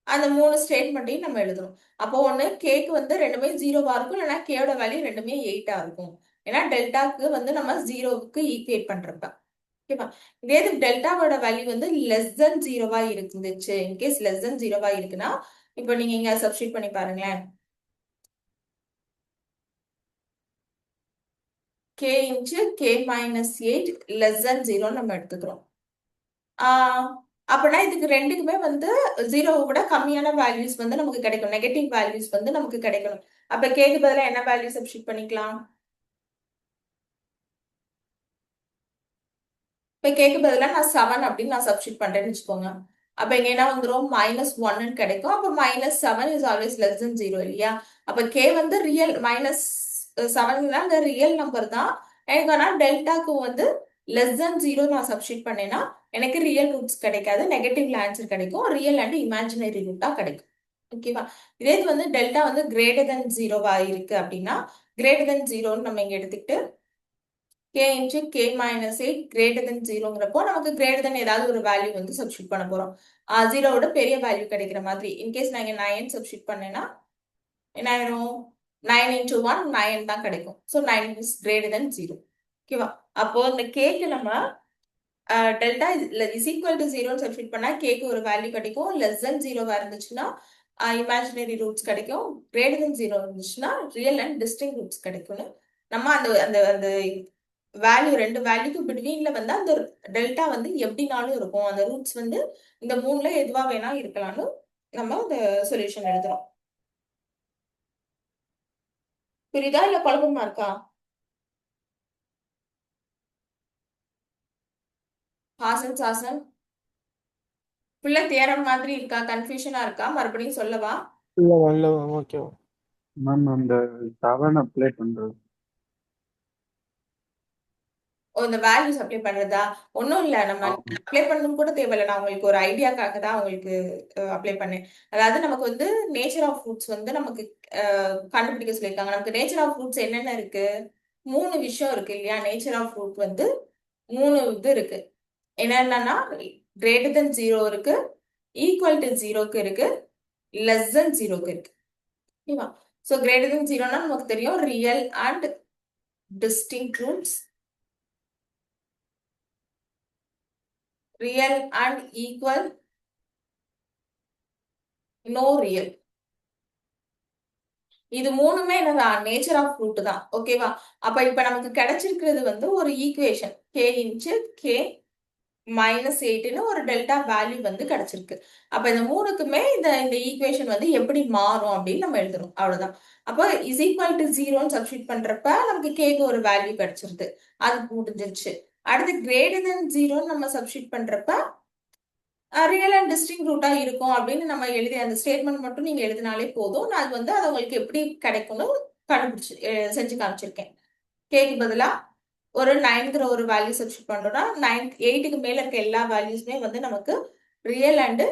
அந்த மூணு ஸ்டேட்மெண்ட்டையும் நம்ம எழுதணும். அப்போ ஒன்று கேக்கு வந்து ரெண்டுமே ஜீரோவா இருக்கும், இல்லைன்னா கேயோட வேல்யூ ரெண்டுமே 8ஆ இருக்கும். ஏன்னா டெல்டாக்கு வந்து நம்ம ஜீரோவுக்கு ஈக்குவேட் பண்றப்ப. ஓகேவா? இதே இது டெல்டாவோட வேல்யூ வந்து லெஸ் தென் ஜீரோவா இருந்துச்சு. இன்கேஸ் லெஸ் தென் ஜீரோவா இருக்குன்னா இப்போ நீங்க இங்க சப்ஸ்டிட் பண்ணி பாருங்களேன். கே இன்ச்சு கே மைனஸ் 8 லெஸ் தென் ஜீரோன்னு நம்ம எடுத்துக்கிறோம். அப்படின்னா இதுக்கு ரெண்டுக்குமே வந்து ஜீரோவை விட கம்மியான வேல்யூஸ் வந்து நமக்கு கிடைக்கும். நெகட்டிவ் வேல்யூஸ் வந்து நமக்கு கிடைக்கணும். அப்ப கேக்கு பதிலா என்ன வேல்யூ சப்ஸ்டிட் பண்ணிக்கலாம்? இப்ப கேக்கு பதிலா நான் 7 அப்படின்னு நான் சப்ஸ்டிட் பண்றேன்னு வச்சுக்கோங்க. அப்ப இங்க என்ன வந்துரும் -1 கிடைக்கும். அப்ப -7 இஸ் ஆல்வேஸ் லெஸ் தென் 0 இல்லையா? அப்ப கே வந்து ரியல் -7 அந்த ரியல் நம்பர் தான். எனக்கு ஆனா டெல்டாக்கு வந்து லெஸ் தென் 0 நான் சப்ஸ்டிட் பண்ணேன்னா எனக்கு ரியல் ரூட்ஸ் கிடைக்காது, நெகட்டிவ்ல ஆன்சர் கிடைக்கும், ரியல் அண்ட் இமேஜினரி ரூட்டா கிடைக்கும். ஓகேவா? இதே இது வந்து டெல்டா வந்து கிரேட்டர் தென் ஜீரோவா இருக்கு அப்படின்னா கிரேட்டர் தென் ஜீரோன்னு நம்ம இங்க எடுத்துக்கிட்டு கே இன்ச்சு கே மைனஸ் 8 கிரேட்டர் தென் ஜீரோங்கிறப்போ நமக்கு கிரேட்டர் தென் ஏதாவது ஒரு வேல்யூ வந்து சப்ஸ்டிட் பண்ண போறோம். ஜீரோவோட பெரிய வேல்யூ கிடைக்கிற மாதிரி. இன்கேஸ் நான் இங்க 9 சப்ஸ்டிட் பண்ணேன்னா என்ன ஆயிரும்? 9 இன்ட்டு 1 9 தான் கிடைக்கும். So 9 is greater than 0. ஓகேவா? அப்போ இந்த கேக்கு நம்ம delta is equal to 0 substitute பண்ணா கேக்கு ஒரு வேல்யூ கிடைக்கும். லெஸ் தென் 0வா இருந்துச்சுன்னா இமேஜினரி ரூட்ஸ் கிடைக்கும். கிரேட்டர் தென் 0 இருந்துச்சுன்னா ரியல் அண்ட் டிஸ்டிங் ரூட்ஸ் கிடைக்கும்னு நம்ம அந்த அந்த அந்த வேல்யூ ரெண்டு வேல்யூக்கு பிட்வீன்ல வந்து அந்த டெல்டா வந்து எப்படினாலும் இருக்கும். அந்த ரூட்ஸ் வந்து இந்த மூணுல எதுவா வேணா இருக்கலாம்னு நம்ம அந்த சொல்யூஷன் எழுதுறோம். புரியுதா இல்ல குழப்பமா இருக்கா? ஹாசன் சாசன் ஃபுல்லா தியரம் மாதிரி இருக்கா? கன்ஃபியூஷனா இருக்கா? மறுபடியும் சொல்லவா? இல்லை வரல மேம். Okay ma'am. மேம் அந்த 7 அப்ளை பண்றது. இந்த வேல்யூஸ் அப்ளை பண்றதா? ஒன்றும் இல்லை, நம்ம அப்ளை பண்ணணும் கூட தேவையில்லை. நான் உங்களுக்கு ஒரு ஐடியாக்காக தான் உங்களுக்கு அப்ளை பண்ணேன். அதாவது நமக்கு வந்து நேச்சர் ஆஃப் ஃப்ரூட்ஸ் வந்து நமக்கு கண்டுபிடிக்க சொல்லியிருக்காங்க. நமக்கு நேச்சர் ஆஃப் ஃப்ரூட்ஸ் என்னென்ன இருக்கு? மூணு விஷயம் இருக்கு இல்லையா? நேச்சர் ஆஃப் ஃப்ரூட் வந்து மூணு இது இருக்கு. என்னென்னன்னா கிரேட்டர் தென் 0 இருக்கு, ஈக்குவல் டு 0க்கு இருக்கு, லெஸ் தென் 0க்கு இருக்கு. ஓகேவா? ஸோ கிரேட்டர் தென் 0னா நமக்கு தெரியும் real and distinct roots, real and equal, no real. இது மூணுமே என்னதான் நேச்சர் ஆஃப் ஃப்ரூட் தான். ஓகேவா? அப்ப இப்ப நமக்கு கிடைச்சிருக்கிறது வந்து ஒரு ஈக்குவேஷன் கே இன்ச்சு கே -8ன்னு ஒரு டெல்டா வேல்யூ வந்து கிடைச்சிருக்கு. அப்ப இந்த மூணுக்குமே இந்த இந்த ஈக்குவேஷன் வந்து எப்படி மாறும் அப்படின்னு நம்ம எழுதுறோம். அவ்வளவுதான். அப்ப இஸ் ஈக்குவல் டு 0ன்னு சப்ஸ்டிட் பண்றப்ப நமக்கு கேக்கு ஒரு வேல்யூ கிடைச்சிருது. அது முடிஞ்சிருச்சு. அடுத்து கிரேட்டர் தென் 0ன்னு நம்ம சப்ஸ்டிட் பண்றப்ப ரியல் அண்ட் டிஸ்டிங் ரூட்டா இருக்கும் அப்படின்னு நம்ம எழுதி அந்த ஸ்டேட்மெண்ட் மட்டும் நீங்க எழுதினாலே போதும். நான் அது வந்து அது உங்களுக்கு எப்படி கிடைக்கும்னு கண்டுபிடிச்சு செஞ்சு காமிச்சிருக்கேன். கேக்கு பதிலா ஒரு 9ங்கிற ஒரு வேல்யூ சப்ஸ்டிட் பண்றோம்னா 8க்கு மேல இருக்க எல்லா வேல்யூஸ்மே வந்து நமக்கு ரியல் அண்ட்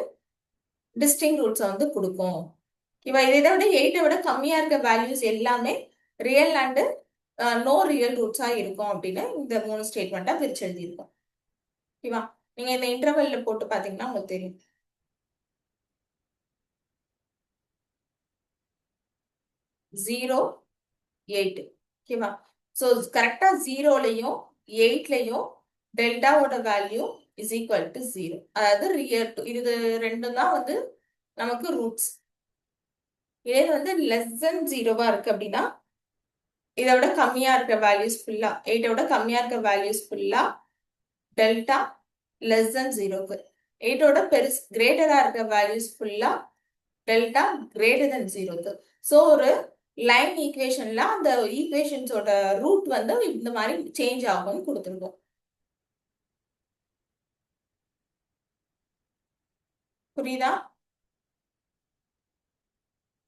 டிஸ்டிங் ரூட்ஸை வந்து கொடுக்கும். இதை விட 8ஐ விட கம்மியா இருக்க வேல்யூஸ் எல்லாமே ரியல் அண்ட் நோ ரியல் ரூட்ஸா இருக்கும் அப்படின்னு இந்த மூணு ஸ்டேட்மெண்ட்டா பிரிச்சு எழுதியிருக்கோம். ஓகேவா? நீங்க இந்த இன்டர்வெல்ல போட்டு பாத்தீங்கன்னா உங்களுக்கு தெரியும். 0 8. ஓகேவா? ஸோ கரெக்டா 0லயும் 8லயும் டெல்டாவோட வேல்யூ இஸ் ஈக்குவல் டு 0. அதாவது ரியல் இது ரெண்டும் தான் வந்து நமக்கு ரூட்ஸ். இதே வந்து லெஸ் தென் 0வா இருக்கு அப்படின்னா இதை விட கம்மியா இருக்க வேல்யூஸ் ஃபுல்லா 8ஐ விட கம்மியா இருக்க வேல்யூஸ் ஃபுல்லா டெல்டா லெஸ் தென் 0க்கு, 8ஓட பெருசு கிரேட்டரா இருக்க வேல்யூஸ் ஃபுல்லா டெல்டா கிரேட்டர் தென் 0க்கு. ஸோ ஒரு லைன் ஈக்குவேஷன்ல அந்த ஈக்குவேஷன்ஸோட ரூட் வந்து இந்த மாதிரி சேஞ்ச் ஆகும்னு கொடுத்துருக்கோம். புரியுதா?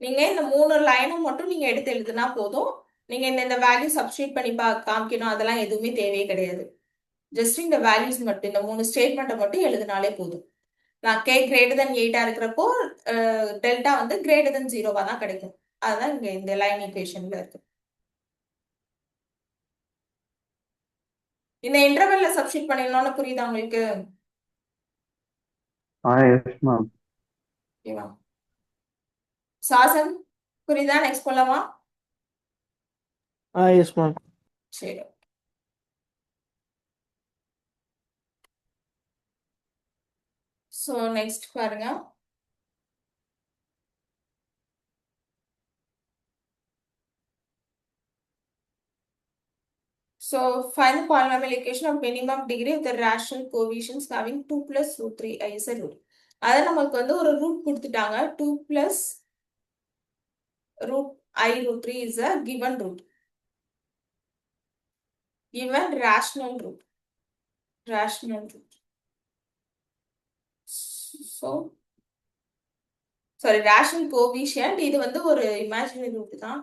நீங்க இந்த 3 லைனும் மட்டும் நீங்க எடுத்து எழுதுனா போதும். நீங்க இந்த வேல்யூ சப்ஸ்டியூட் பண்ணி காமிக்கணும் அதெல்லாம் எதுவுமே தேவையே கிடையாது. ஜஸ்ட் இந்த வேல்யூஸ் மட்டும் இந்த 3 ஸ்டேட்மெண்ட்டை மட்டும் எழுதினாலே போதும். நான் k greater than 8 இருக்கிறப்போ டெல்டா வந்து greater than 0 தான் கிடைக்கும். அதுதான் இங்க இந்த லைன் ஈக்குவேஷன்ல இருக்கு. இந்த இன்டர்வெல்ல சப்ஸ்டியூட் பண்ணிடலாம்னு புரியுதா உங்களுக்கு? Yes ma'am. ஓகேவா? சாசன் புரியுதா? நெக்ஸ்ட் போலாமா? Yes ma'am. சரி. ஸோ நெக்ஸ்ட் பாருங்க. So find the polynomial equation of minimum degree of the rational coefficients having 2 plus root 3i is a root. அதை நமக்கு வந்து ஒரு ரூட் கொடுத்துட்டாங்க. 2 plus root I root 3 is a given root. Given rational root. Rational root. So sorry, rational coefficient இது வந்து ஒரு imaginary root தான்.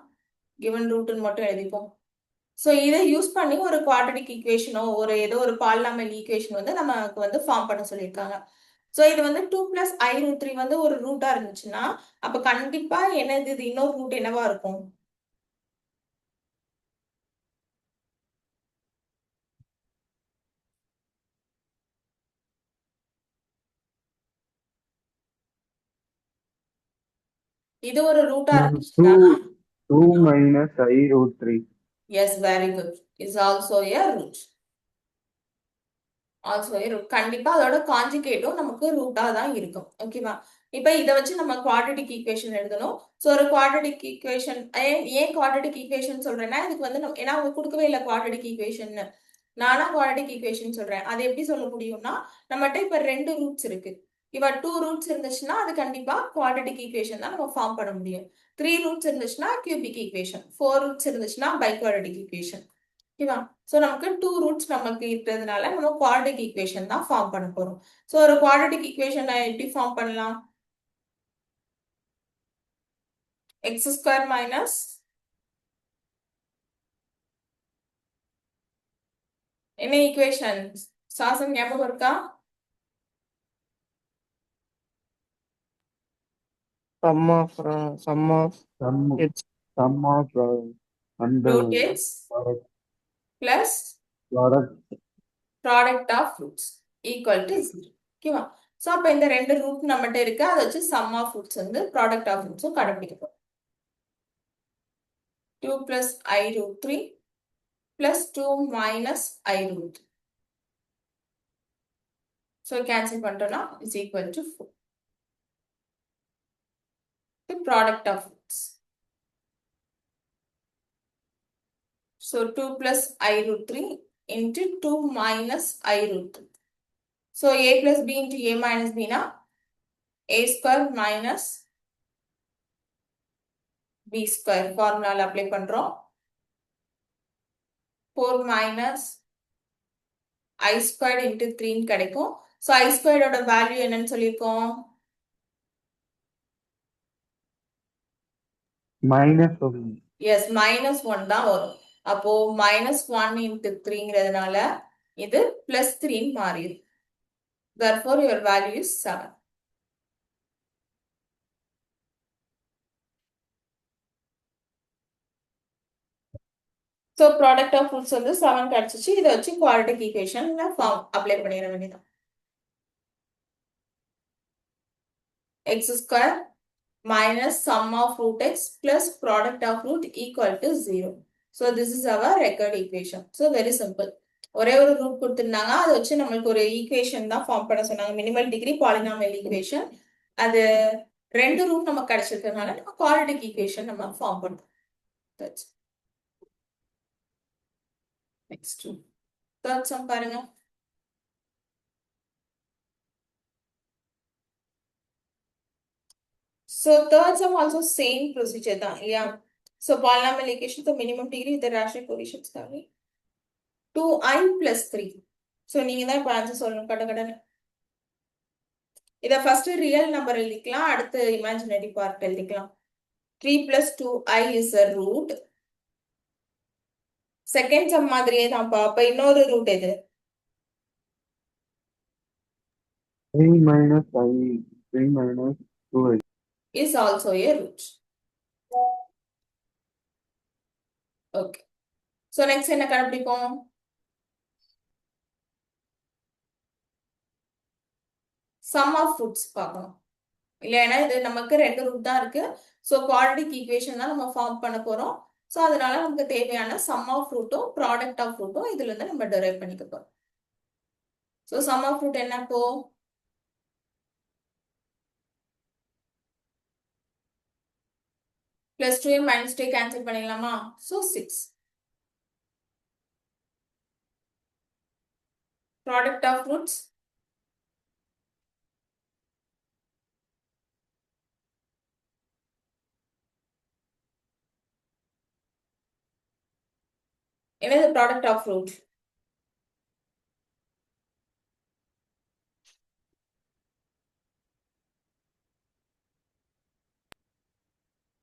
Given rootன்னு மட்டும் எழுதிப்போம். ஸோ இதை யூஸ் பண்ணி ஒரு குவாட்ரடிக் ஈக்குவேஷனோ ஒரு ஏதோ ஒரு பாலினாமியல் ஈக்குவேஷன் வந்து நமக்கு வந்து ஃபார்ம் பண்ண சொல்லியிருக்காங்க. ஸோ இது வந்து 2 plus I root 3 வந்து ஒரு ரூட்டா இருந்துச்சுன்னா அப்ப கண்டிப்பா என்னது இது இன்னொரு ரூட் என்னவா இருக்கும்? இது ஒரு ரூட்டா இருந்துச்சுன்னா 2 minus I root 3. Yes, very good. Is also a root. Also a root. கண்டிப்பா அதோட கான்ஜுகேட்டும் நமக்கு ரூட்டா தான் இருக்கும். ஓகேவா? இப்ப இதை வச்சு நம்ம குவாட்ரடிக் ஈக்குவேஷன் எழுதணும். ஸோ ஒரு குவாட்ரடிக் ஈக்குவேஷன் ஏன் குவாட்ரடிக் ஈக்குவேஷன் சொல்றேன்னா இதுக்கு வந்து ஏன்னா அவங்க கொடுக்கவே இல்லை குவாட்ரடிக் ஈக்குவேஷன். நானா குவாட்ரடிக் ஈக்குவேஷன் சொல்றேன். அது எப்படி சொல்ல முடியும்னா நம்மகிட்ட இப்ப 2 ரூட்ஸ் இருக்கு. இப்ப 2 ரூட்ஸ் இருந்துச்சுன்னா அது கண்டிப்பா குவாட்ரடிக் ஈக்குவேஷன் தான் நம்ம ஃபார்ம் பண்ண முடியும். 3 ரூட்ஸ் இருந்துச்சுன்னா கியூபிக் ஈக்குவேஷன், 4 ரூட்ஸ் இருந்துச்சுன்னா பைகுவாட்ரடிக் ஈக்குவேஷன். ஓகேவா? ஸோ நமக்கு 2 ரூட்ஸ் நமக்கு இருக்கிறதுனால நம்ம குவாட்ரடிக் ஈக்குவேஷன் தான் ஃபார்ம் பண்ண போறோம். ஸோ ஒரு குவாட்ரடிக் ஈக்குவேஷன் எப்படி ஃபார்ம் பண்ணலாம்? எக்ஸ் ஸ்கொயர் மைனஸ் என்ன ஈக்குவேஷன்? சாசம் ஞாபகம் இருக்கா? Sum of x. Sum of under root x product plus product of roots equal to 0. ஓகேவா? ஸோ அப்போ இந்த 2 ரூட் நம்மகிட்ட இருக்கு. அதை வச்சு சம் ஆஃப் ரூட்ஸ் வந்து ப்ராடக்ட் ஆஃப் ரூட்ஸும் கண்டுபிடிக்கும். 2 plus I root 3 plus 2 minus I root 3. So cancel பண்ணிட்டோம்னா is equal to 4. The product of roots. So 2 plus I root 3 into 2 minus I root 3. So a plus b into a minus b na a square minus b square formula apply பண்றோம். 4 minus I squared into 3 கிடைக்கும். So I squared ஓட value என்னன்னு சொல்லியிருக்கோம்? -1. S, -1 தான் வரும். அப்போ -1 into 3ங்கிறதுனால இது +3 மாறிடும். Therefore your value is 7. So product of roots வந்து 7 கிடைச்சிச்சு. இதை வச்சு குவாட்ரடிக் ஈக்குவேஷன்ல ஃபார்ம் அப்ளை பண்ணிட வேண்டியதான். x square minus sum of root x plus product of root equal to 0. So this is our record equation. So very simple. ஒரே ஒரு root கொடுத்துருந்தாங்க. அதை வச்சு நம்மளுக்கு ஒரு ஈக்குவேஷன் தான் ஃபார்ம் பண்ண சொன்னாங்க. Minimal degree polynomial equation. அது 2 ரூட் நமக்கு கிடைச்சிருக்கிறதுனால நம்ம குவாட்ரடிக் ஈக்குவேஷன் நம்ம ஃபார்ம் பண்றோம். That's next. Third sum பாருங்க. So third sum also same procedure தான். Yeah. So polynomial equation, the minimum degree with the rational coefficients having 2i plus 3. So நீங்க தான் இப்போ ஆன்சர் சொல்லணும் கடகடன்னு. இதை ஃபர்ஸ்ட் ரியல் நம்பர் எழுதிக்கலாம், அடுத்து இமேஜினரி பார்ட் எழுதிக்கலாம். 3 plus 2i is a root. Second sum மாதிரியே தான்ப்பா. அப்ப இன்னொரு ரூட் எது? 3 minus I, 3 minus 2I. Is also a root. Okay. So next என்ன கண்டுபிடிப்போம்? Sum of roots பார்க்கணும். இல்லைன்னா இது நமக்கு ரெண்டு ரூட் தான் இருக்கு. ஸோ குவாட்ரடிக் ஈக்குவேஷன் தான் நம்ம ஃபார்ம் பண்ண போறோம். ஸோ அதனால நமக்கு தேவையான சம் ஆஃப் ரூட்டும் ப்ராடக்ட் ஆஃப் ரூட்டும் இதுல இருந்து நம்ம டெரைவ் பண்ணிக்க போறோம். ஸோ சம் ஆஃப் ரூட் என்ன இப்போ? +2 -2 கேன்சல் பண்ணிடலாமா? ஸோ 6. ப்ராடக்ட் ஆஃப் ரூட்ஸ் என்னது? Product of root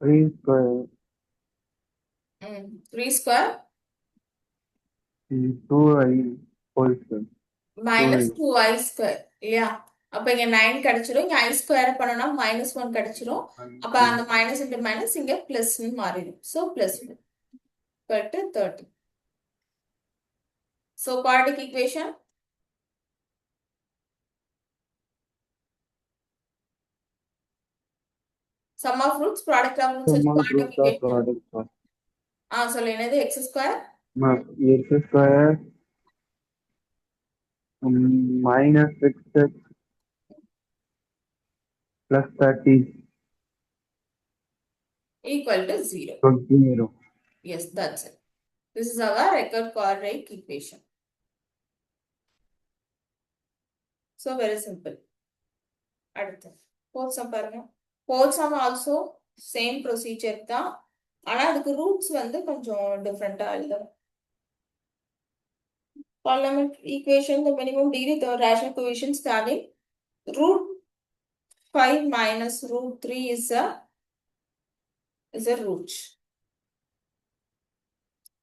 3 square 3 square 2I whole square. Minus 2i square இல்லையா? அப்ப இங்க 9 கிடைச்சிரும். இங்க i ஸ்கொயர் பண்ணோம்னா -1 கிடைச்சிரும். அப்ப அந்த மைனஸ் இன்டு மைனஸ் இங்க பிளஸ் மாறிடும். So plus 30. So quadratic equation sum of roots, product of roots, Sum of quadratic roots of equation. product of சொல்லு என்னது? x square x square minus 6x plus 30 equal to 0. 0. Yes, that's it. This is our record quadratic equation. So very simple. அடுத்து fourth sum பாருங்க. fourth sum also same procedure தான். ஆனா அதுக்கு roots வந்து கொஞ்சம் டிஃப்ரெண்டா எழுதணும். Polynomial equation, the minimum degree, the rational coefficients having root 5 minus root 3 is a root.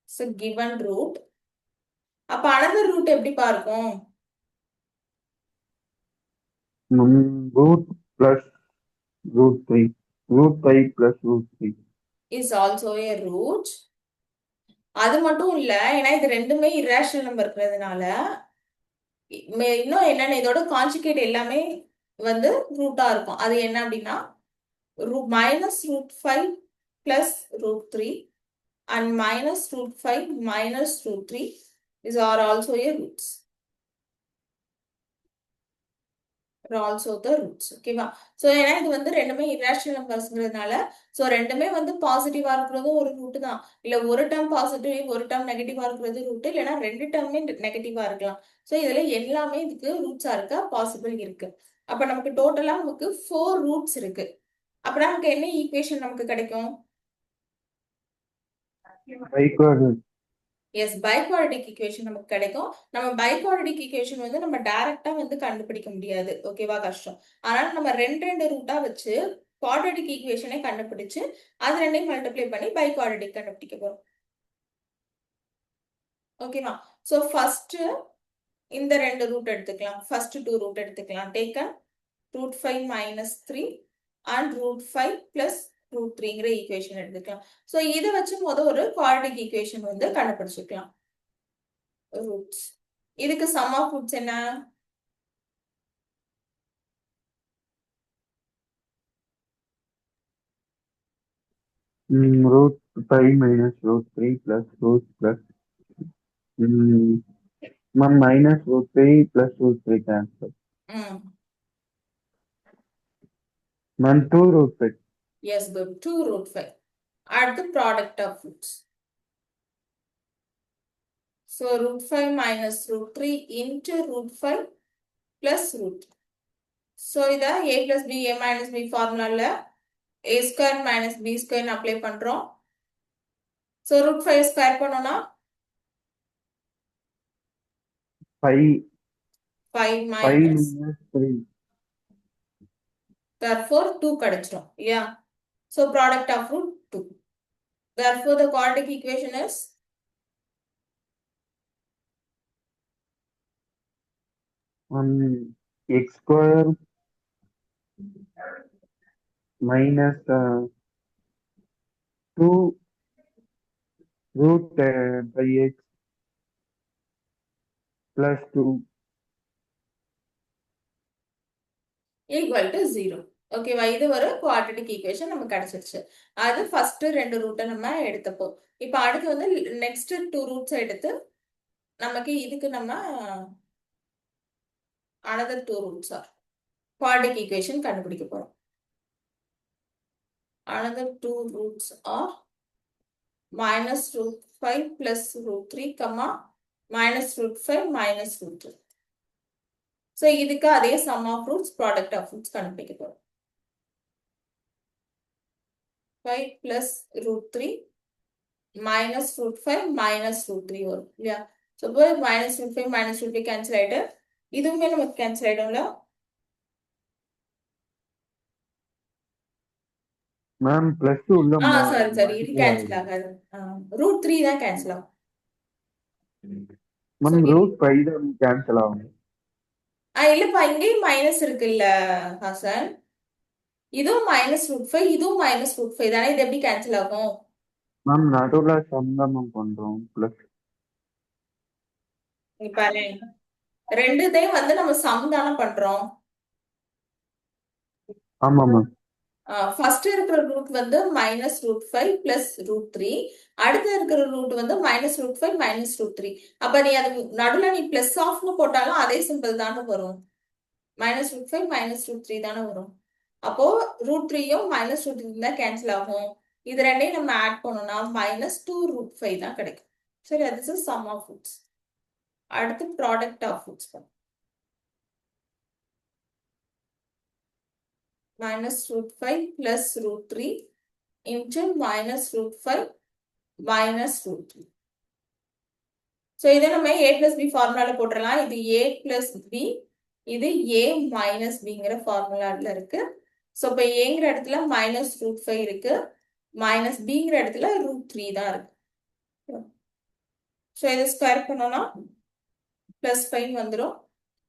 It's a given root. அப்ப another root எப்படி பார்க்கும்? Root plus root 3. Root 5 plus root 3. Is also a root. அது மட்டும் இல்ல, ஏன்னா இது ரெண்டுமே irrational number இருக்கிறதுனால இன்னும் என்னன்னு இதோட கான்ஜுகேட் எல்லாமே வந்து ரூட்டா இருக்கும். அது என்ன அப்படின்னா minus root 5 plus root 3 and minus root 5 minus root 3 are also a roots. Are also the roots. ஓகேவா? ஸோ ஏன்னா இது வந்து ரெண்டுமே irrational நம்பர்ஸ்ங்கிறதுனால ஸோ ரெண்டுமே வந்து பாசிட்டிவா இருக்கிறதும் ஒரு ரூட் தான். இல்ல ஒரு டேர்ம் பாசிட்டிவ் ஒரு டேர்ம் நெகட்டிவா இருக்கிறது ரூட், இல்லைன்னா ரெண்டு டேர்மே நெகட்டிவா இருக்கலாம். ஸோ இதுல எல்லாமே இதுக்கு ரூட்ஸா இருக்க பாசிபிள் இருக்கு. அப்ப நமக்கு டோட்டலா நமக்கு 4 ரூட்ஸ் இருக்கு. அப்படின்னா நமக்கு என்ன ஈக்குவேஷன் நமக்கு கிடைக்கும்? எஸ், பைகுவாட்ரிக் ஈக்குவேஷன் நமக்கு கிடைக்கும். நம்ம பைகுவாட்ரிக் ஈக்குவேஷன் வந்து நம்ம டைரக்டா வந்து கண்டுபிடிக்க முடியாது. ஓகேவா? கஷ்டம். அதனால நம்ம ரெண்டு ரூட்டா வச்சு குவாட்ரடிக் ஈக்குவேஷனை கண்டுபிடிச்சு அது ரெண்டையும் மல்டிப்ளை பண்ணி பைகுவாட்ரிக் கண்டுபிடிக்க போறோம். ஓகேவா? ஸோ ஃபர்ஸ்ட் இந்த ரெண்டு ரூட் எடுத்துக்கலாம். ஃபர்ஸ்ட் 2 ரூட் எடுத்துக்கலாம். Taken root 5 minus 3 and root 5 plus root 3ங்கிற ஈக்குவேஷன் எடுத்துக்கலாம். ஸோ இதை வச்சு ஒரு குவாட்ரடிக் ஈக்குவேஷன் வந்து கண்டுபிடிச்சிக்கலாம். ரூட்ஸ் இதுக்கு சம் ஆஃப் ரூட்ஸ் என்ன? root 5 minus root 3 plus root plus minus root 3 plus root 3 cancel. 2 root 5. Yes, good. 2 root 5. Add the product of roots. So root 5 minus root 3 into root 5 plus root. So இத a plus b, a minus b ஃபார்முலால a square minus b square apply பண்றோம். So root 5 square பண்ணோம்னா 5 minus 3. therefore 2 கிடைச்சிரும் இல்லையா? So product of root 2. Therefore the quadratic equation is x square minus 2 root by x plus 2 equal to 0. ஓகேவா? இது ஒரு quadratic equation நமக்கு கிடைச்சிருச்சு. அது ஃபர்ஸ்ட் 2 ரூட்டை நம்ம எடுத்தப்போ. இப்போ அடுத்து வந்து நெக்ஸ்ட் 2 ரூட்ஸ் எடுத்து நமக்கு இதுக்கு நம்ம another 2 roots are quadratic equation கண்டுபிடிக்க போறோம். Another 2 roots are minus root 5 plus root 3 comma minus root 5 minus root 2. So இதுக்கு அதே sum of roots product of roots கண்டுபிடிக்க போறோம். 5 plus root 3 minus root 5 minus root 3 வரும் இல்லையா? So இப்போ minus root 5 minus root 3 cancel ஆயிட்டு இதுவுமே நமக்கு cancel ஆயிடும்ல? மேம் பிளஸ் 2 உள்ள சரி இது cancel ஆகாது. root 3 தான் cancel ஆகும். மேம் ரூட் 5 தான் கேன்சல் ஆகும். இல்லப்பா இங்கேயும் மைனஸ் இருக்குல்ல ஹாசன், இதுவும் மைனஸ் ரூட் 5 இதுவும் மைனஸ் ரூட் 5 தானே, இது எப்படி கேன்சல் ஆகும்? மேம் நடுவுல சம் தான் மேம் பண்றோம் பிளஸ். பாரு ரெண்டுத்தையும் வந்து நம்ம சம் தானே பண்றோம். ஆமா மேம். ஃபர்ஸ்ட் இருக்கிற ரூட் வந்து மைனஸ் ரூட் 5 பிளஸ் ரூட் 3, அடுத்து இருக்கிற ரூட் வந்து மைனஸ் ரூட் 5 மைனஸ் ரூட் 3. அப்ப நீ அது நடுவுல நீ பிளஸ் ஆஃப்னு போட்டாலும் அதே சிம்பிள் தானே வரும். மைனஸ் ரூட் 5 மைனஸ் ரூட் 3 தானே வரும். அப்போ ரூட் 3யும் மைனஸ் ரூட் 3 தான் கேன்சல் ஆகும். இது ரெண்டையும் நம்ம ஆட் பண்ணோம்னா மைனஸ் 2 ரூட் 5 தான் கிடைக்கும். சரி, அது சம் ஆஃப் ரூட்ஸ். அடுத்து ப்ராடக்ட் ஆஃப் ரூட்ஸ் பண்ணும். minus root 5 plus root 3 into minus root 5 minus root 3. So இதை நம்ம a plus b ஃபார்முலால போட்டுறலாம். இது a plus b, இது a minus bங்கிற ஃபார்முலால இருக்கு. ஸோ இப்போ ஏங்கிற இடத்துல மைனஸ் ரூட் 5 இருக்கு, மைனஸ் பிங்கிற இடத்துல ரூட் 3 தான் இருக்கு. ஸோ இதை ஸ்கொயர் பண்ணோம்னா பிளஸ் 5 வந்துடும்,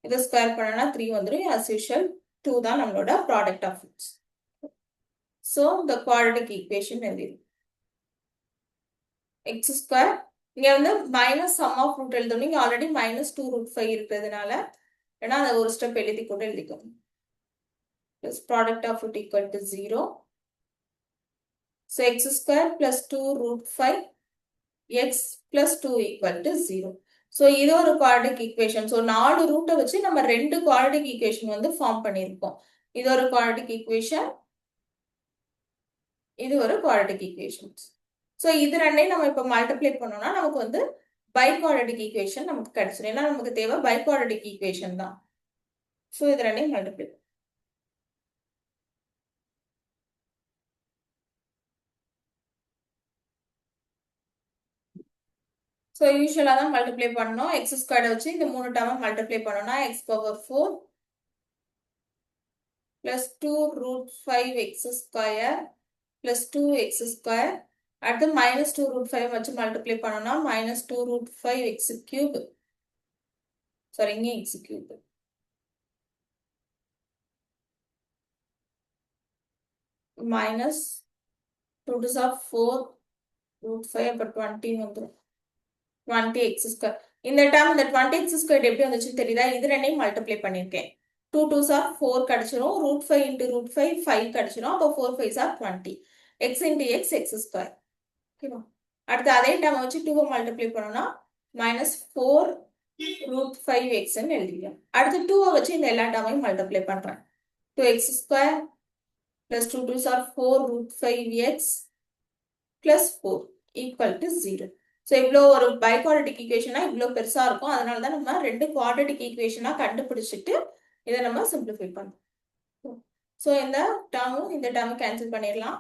இதை ஸ்கொயர் பண்ணோம்னா 3 வந்துடும். as usual 2 தான் நம்மளோட ப்ராடக்ட் ஆஃப் ரூட்ஸ். ஸோ இந்த குவாட்ரட்டிக் ஈக்குவேஷன் எழுதிடும். எக்ஸ் ஸ்கொயர் இங்க வந்து மைனஸ் சம் ஆஃப் ரூட் எழுதணும். இங்க ஆல்ரெடி மைனஸ் 2 ரூட் 5 இருக்கிறதுனால ஏன்னா அதை ஒரு ஸ்டெப் எழுதி கூட எழுதிக்கணும். plus product of root equal to 0. So x square plus 2 root 5 x plus 2 equal to 0. So இது ஒரு quadratic equation. So 4 ரூட்டை வச்சு நம்ம 2 quadratic equation வந்து ஃபார்ம் பண்ணியிருக்கோம். இது ஒரு quadratic equation, இது ஒரு quadratic equation. So இது ரெண்டையும் நம்ம இப்போ மல்டிப்ளை பண்ணோம்னா நமக்கு வந்து பைகுவாட்ரட்டிக் ஈக்குவேஷன் நமக்கு கிடைச்சிடும். ஏன்னா நமக்கு தேவை பைகுவாட்ரட்டிக் ஈக்குவேஷன் தான். ஸோ இது ரெண்டையும் மல்டிப்ளை. ஸோ யூஸ்வலாக தான் மல்டிப்ளை பண்ணோம். எக்ஸ் ஸ்கொயர்டை வச்சு இந்த 3 டேர்மை மல்டிப்ளை பண்ணோம்னா X power 4 plus 2 root 5 x square plus 2 x square. அடுத்து minus 2 root 5 வச்சு மல்டிப்ளை பண்ணோம்னா minus 2 root 5 x cube. Sorry, இங்கே x cube. minus 2 to 4 root 5 அப்போ 20 வந்துடும். 20 x square. இந்த டேர்ம் இந்த 20 x square எப்படி வந்துச்சுன்னு தெரியுதா? இது ரெண்டையும் மல்டிப்ளை பண்ணியிருக்கேன். 2 2s are 4 கிடைச்சிரும். root 5 into root 5 5 கிடைச்சிரும். அப்போ 4 5s are 20. x into x x square. ஓகேவா? அடுத்து அதே டேர்ம் வச்சு 2 மல்டிப்ளை பண்ணோம்னா minus 4 root 5x ன்னு எழுதிக்கலாம். அடுத்து 2 வச்சு இந்த எல்லா டேர்மையும் மல்டிப்ளை பண்றேன். 2x square plus 2 2s are 4 root 5x plus 4 equal to 0. So இவ்வளோ ஒரு பைகுவாட்ரட்டிக் ஈக்குவேஷனா இவ்வளோ பெருசா இருக்கும். அதனால தான் நம்ம 2 குவாட்ரட்டிக் ஈக்குவேஷனா கண்டுபிடிச்சிட்டு இதை நம்ம சிம்பிளிஃபை பண்ணோம். ஸோ இந்த டேர்மும் இந்த டேர்மும் கேன்சல் பண்ணிடலாம்.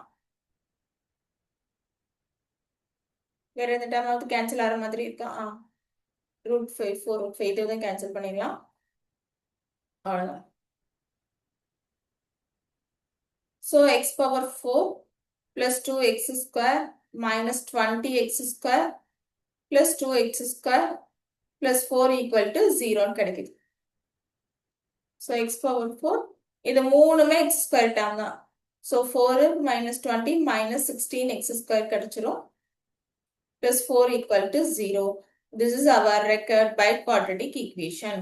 வேற எந்த டேர்மாவது கேன்சல் ஆகிற மாதிரி இருக்கா? root 5 4 root 5 இதுவும் கேன்சல் பண்ணிடலாம். அவ்வளோதான். So x power 4 plus 2x square minus 20x square plus 2x square plus 4 equal to 0 கிடைக்குது. So x power 4 இது மூணுமே x square term தான். So 4 minus 20 minus 16x square கிடைச்சிரும் plus 4 equal to 0. This is our record biquadratic equation.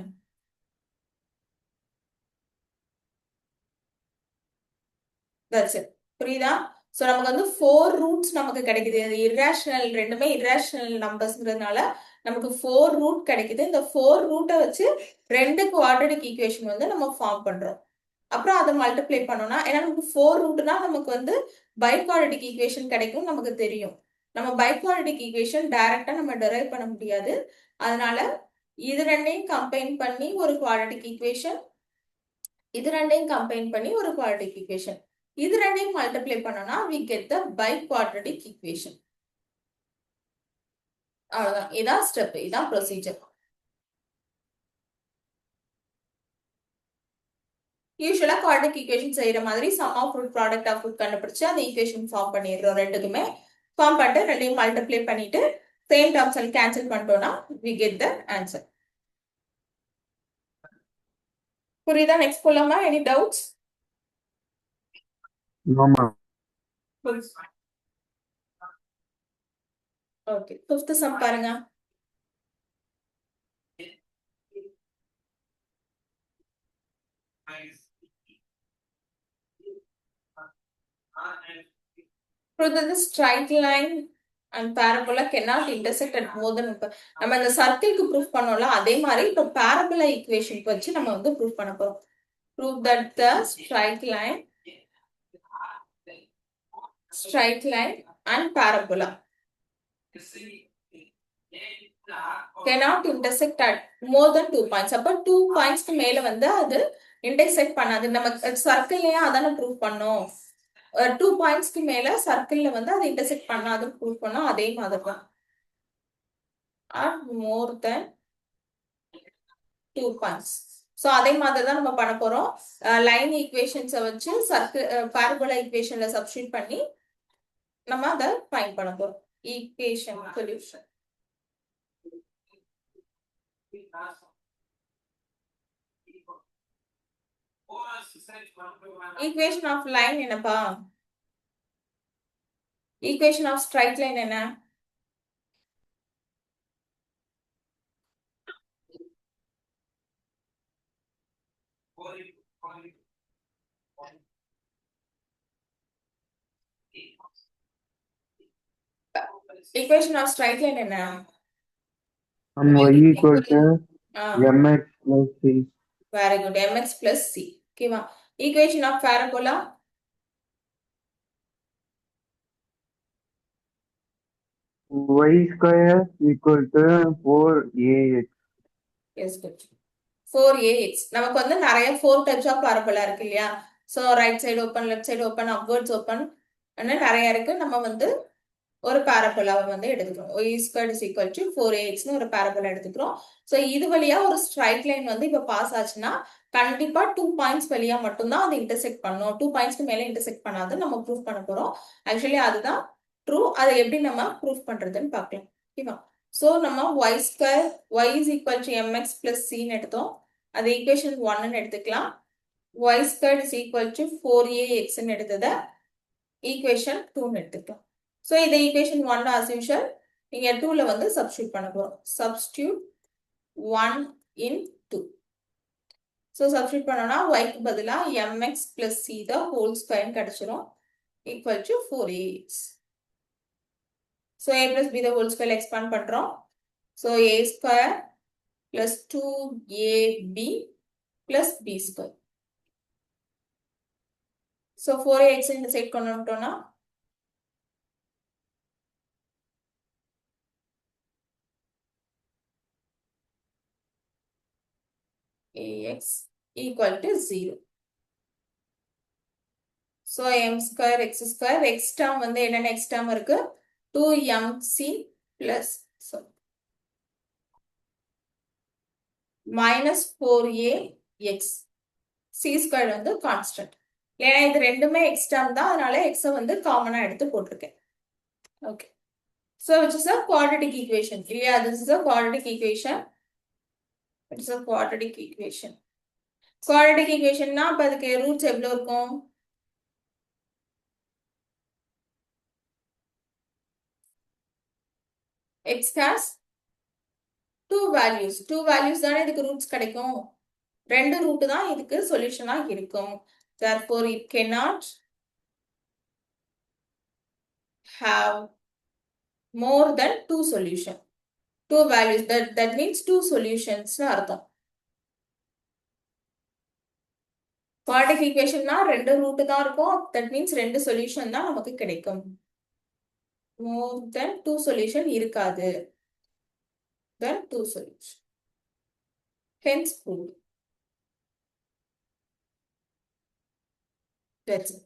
That's it. புரியுதா? So நமக்கு வந்து 4 roots நமக்கு கிடைக்குது. அது இர்ரேஷனல், ரெண்டுமே இர்ரேஷனல் நம்பர்ஸ்ங்கிறதுனால நமக்கு 4 ரூட் கிடைக்குது. இந்த 4 ரூட்டை வச்சு 2 குவாட்ரடிக் ஈக்குவேஷன் வந்து நம்ம ஃபார்ம் பண்றோம். அப்புறம் அதை மல்டிப்ளை பண்ணோம்னா, ஏன்னா நமக்கு 4 ரூட்னா நமக்கு வந்து பைகுவாட்ரடிக் ஈக்குவேஷன் கிடைக்கும் நமக்கு தெரியும். நம்ம பைகுவாட்ரடிக் ஈக்குவேஷன் டைரக்டா நம்ம டெரைவ் பண்ண முடியாது. அதனால இது ரெண்டையும் கம்பைன் பண்ணி ஒரு குவாட்ரடிக் ஈக்குவேஷன், இது ரெண்டையும் கம்பைன் பண்ணி ஒரு குவாட்ரடிக் ஈக்குவேஷன், இது ரெண்டையும் மல்டிப்ளை பண்ணோம்னா we get the biquadratic equation. அவ்வளவுதான். இதான் ஸ்டெப், இதான் ப்ரொசீஜர். யூஸ்வலா குவாட்ரடிக் ஈக்குவேஷன் செய்யற மாதிரி sum of root product of root கண்டுபிடிச்சு அந்த ஈக்குவேஷன் ஃபார்ம் பண்ணிடுறோம். ரெண்டுக்குமே ஃபார்ம் பண்ணிட்டு ரெண்டையும் மல்டிப்ளை பண்ணிட்டு சேம் டேர்ம்ஸ் எல்லாம் கேன்சல் பண்ணிட்டோம்னா we get the answer. புரியுதா? நெக்ஸ்ட் போலாமா? Any doubts? No, ma'am. Okay, 5th sum பாருங்க. Prove that the straight line and parabola cannot intersect at more than நம்ம இந்த சர்க்கிள்க்கு ப்ரூஃப் பண்ணோம்ல அதே மாதிரி இப்போ parabola equation வச்சு நம்ம வந்து ப்ரூஃப் பண்ண போறோம். Prove that the straight line and parabola cannot intersect at more than 2 points. அப்ப 2 pointsக்கு மேல வந்து அது இன்டர்செக்ட் பண்ணாது. நம்ம சர்க்கிள்லயே அதான ப்ரூஃப் பண்ணோம். 2 பாயிண்ட்ஸ்க்கு மேல சர்க்கிள்ல வந்து அது இன்டர்செக்ட் பண்ணாதுன்னு ப்ரூஃப் பண்ணோம். அதே மாதிரி தான். At more than 2 points. So அதே மாதிரி தான் நம்ம பண்ண போறோம். லைன் ஈக்குவேஷன்ஸை வச்சு சர்க்கிள் பாரபோலா ஈக்குவேஷன்ல சப்ஸ்டியூட் பண்ணி நம்ம அதை ஃபைண்ட் பண்ண போறோம். Equation solution. Equation of line என்னப்பா? ஈக்குவேஷன் ஆஃப் ஸ்ட்ரைட் லைன் என்ன? Equation of straight line என்ன? Y equal to mx plus c. Very good. mx plus c. ஓகேவா? Equation of parabola? Y square equal to 4ax. Yes, good. 4ax. நமக்கு வந்து நிறைய 4 types of parabola இருக்கு இல்லையா? So right side open, left side open, upwards open நிறைய இருக்கு. நம்ம வந்து ஒரு பாரபோலாவை வந்து எடுத்துக்கிறோம். y squared is equal to 4ax ஒரு பாரபோலா எடுத்துக்கிறோம். ஸோ இது வழியா ஒரு ஸ்ட்ரைட் லைன் வந்து இப்போ பாஸ் ஆச்சுன்னா கண்டிப்பா 2 பாயிண்ட்ஸ் வழியா மட்டும்தான் அது இன்டர்செக்ட் பண்ணும். 2 பாயிண்ட்ஸ்க்கு மேல இன்டர்செக்ட் பண்ணாது நம்ம ப்ரூஃப் பண்ண போறோம். ஆக்சுவலி அதுதான் ட்ரூ. அதை எப்படி நம்ம ப்ரூஃப் பண்றதுன்னு பார்க்கலாம். ஓகேவா? ஸோ நம்ம y square y is equal to mx plus c எடுத்தோம். அது ஈக்குவேஷன் 1 எடுத்துக்கலாம். y squared is equal to 4ax எடுத்ததை ஈக்குவேஷன் 2 எடுத்துக்கலாம். So, இந்த equation 1 as usual, இங்க 2ல வந்து substitute பண்ண போறோம். Substitute 1 in 2. So, substitute பண்ணோம்னா yக்கு பதிலா mx plus c the whole square கிடைச்சிரும் equal to 4ax. So, a plus b the whole square expand பண்றோம். So, a square plus 2ab plus b square. So, 4ax இந்த side கொண்டு வந்துட்டோம்னா ax equal to 0. So, m square x square, x term வந்து என்னென்ன x term இருக்கு? 2mc plus minus 4ax. c square வந்து constant. ஏன்னா இது ரெண்டுமே எக்ஸ் டேர்ம் தான், அதனால எக்ஸை வந்து காமனா எடுத்து போட்டிருக்கேன். Okay, so which is a quadratic equation இல்லையா? This is a quadratic equation. It's a quadratic equation. Quadratic ஈக்குவேஷன்னா அப்போ அதுக்கு ரூட்ஸ் எவ்வளோ இருக்கும்? x has two values. Two values தானே இதுக்கு ரூட்ஸ் கிடைக்கும். ரெண்டு ரூட் தான் இதுக்கு சொல்யூஷனா இருக்கும். Therefore it cannot have more than two solution. Two values, that means two solutions னு அர்த்தம். குவாட்ரட்டிக் ஈக்குவேஷன்னா ரெண்டு ரூட் தான் இருக்கும், that means ரெண்டு சொல்யூஷன் தான் நமக்கு கிடைக்கும். more than two solution இருக்காது. than two solution. Hence proved. That's it.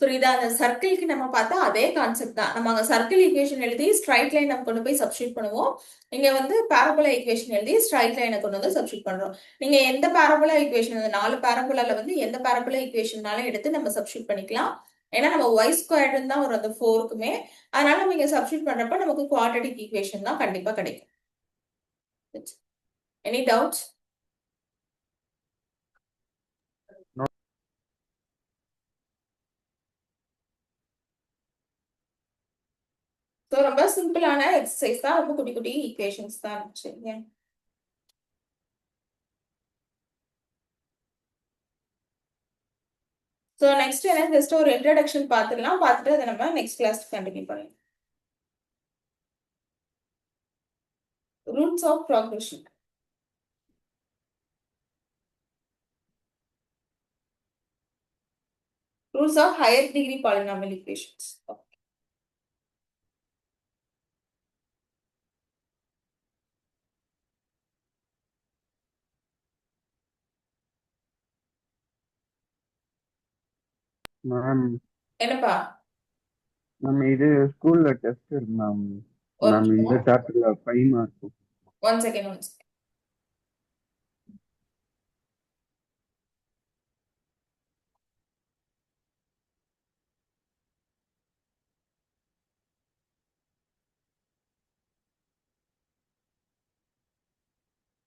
புரியுதா? அந்த சர்க்கிளுக்கு நம்ம பார்த்தா அதே கான்செப்ட் தான். நம்ம அங்க சர்க்கிள் ஈக்குவேஷன் எழுதி ஸ்ட்ரைட் லைன் நம்ம கொண்டு போய் சப்ஸ்டியூட் பண்ணுவோம். இங்க வந்து பாரபோலா ஈக்குவேஷன் எழுதி ஸ்ட்ரைட் லைனை கொண்டு வந்து சப்ஸ்டியூட் பண்றோம். நீங்க எந்த பாரபோலா ஈக்குவேஷன், அந்த 4 பாரபோலால வந்து எந்த பாரபோலா ஈக்குவேஷன்னாலும் எடுத்து நம்ம சப்ஸ்டியூட் பண்ணிக்கலாம். ஏன்னா நம்ம y ஸ்கொயர்டுன்னு தான் வரும் அந்த 4க்குமே. அதனால நம்ம இங்க சப்ஸ்டியூட் பண்றப்ப நமக்கு குவாட்ரட்டிக் ஈக்குவேஷன் தான் கண்டிப்பா கிடைக்கும். Any doubts? ஸோ ரொம்ப சிம்பிளான எக்ஸசைஸ் தான், ரொம்ப குட்டி குட்டி ஈக்குவேஷன்ஸ் தான் இருந்துச்சு. ஸோ நெக்ஸ்ட் என்ன, ஜஸ்ட் ஒரு இன்ட்ரடக்ஷன் பார்த்துடலாம். பார்த்துட்டு அதை நம்ம நெக்ஸ்ட் கிளாஸ் கண்டினியூ பண்ணலாம். Roots of progression. Roots of higher degree polynomial equations. Ma'am என்னப்பா? மேம் இது ஸ்கூல்ல டெஸ்ட் இருக்கு மேம். ஒரு மேம் இந்த சாப்டர்ல 5 மார்க். One second.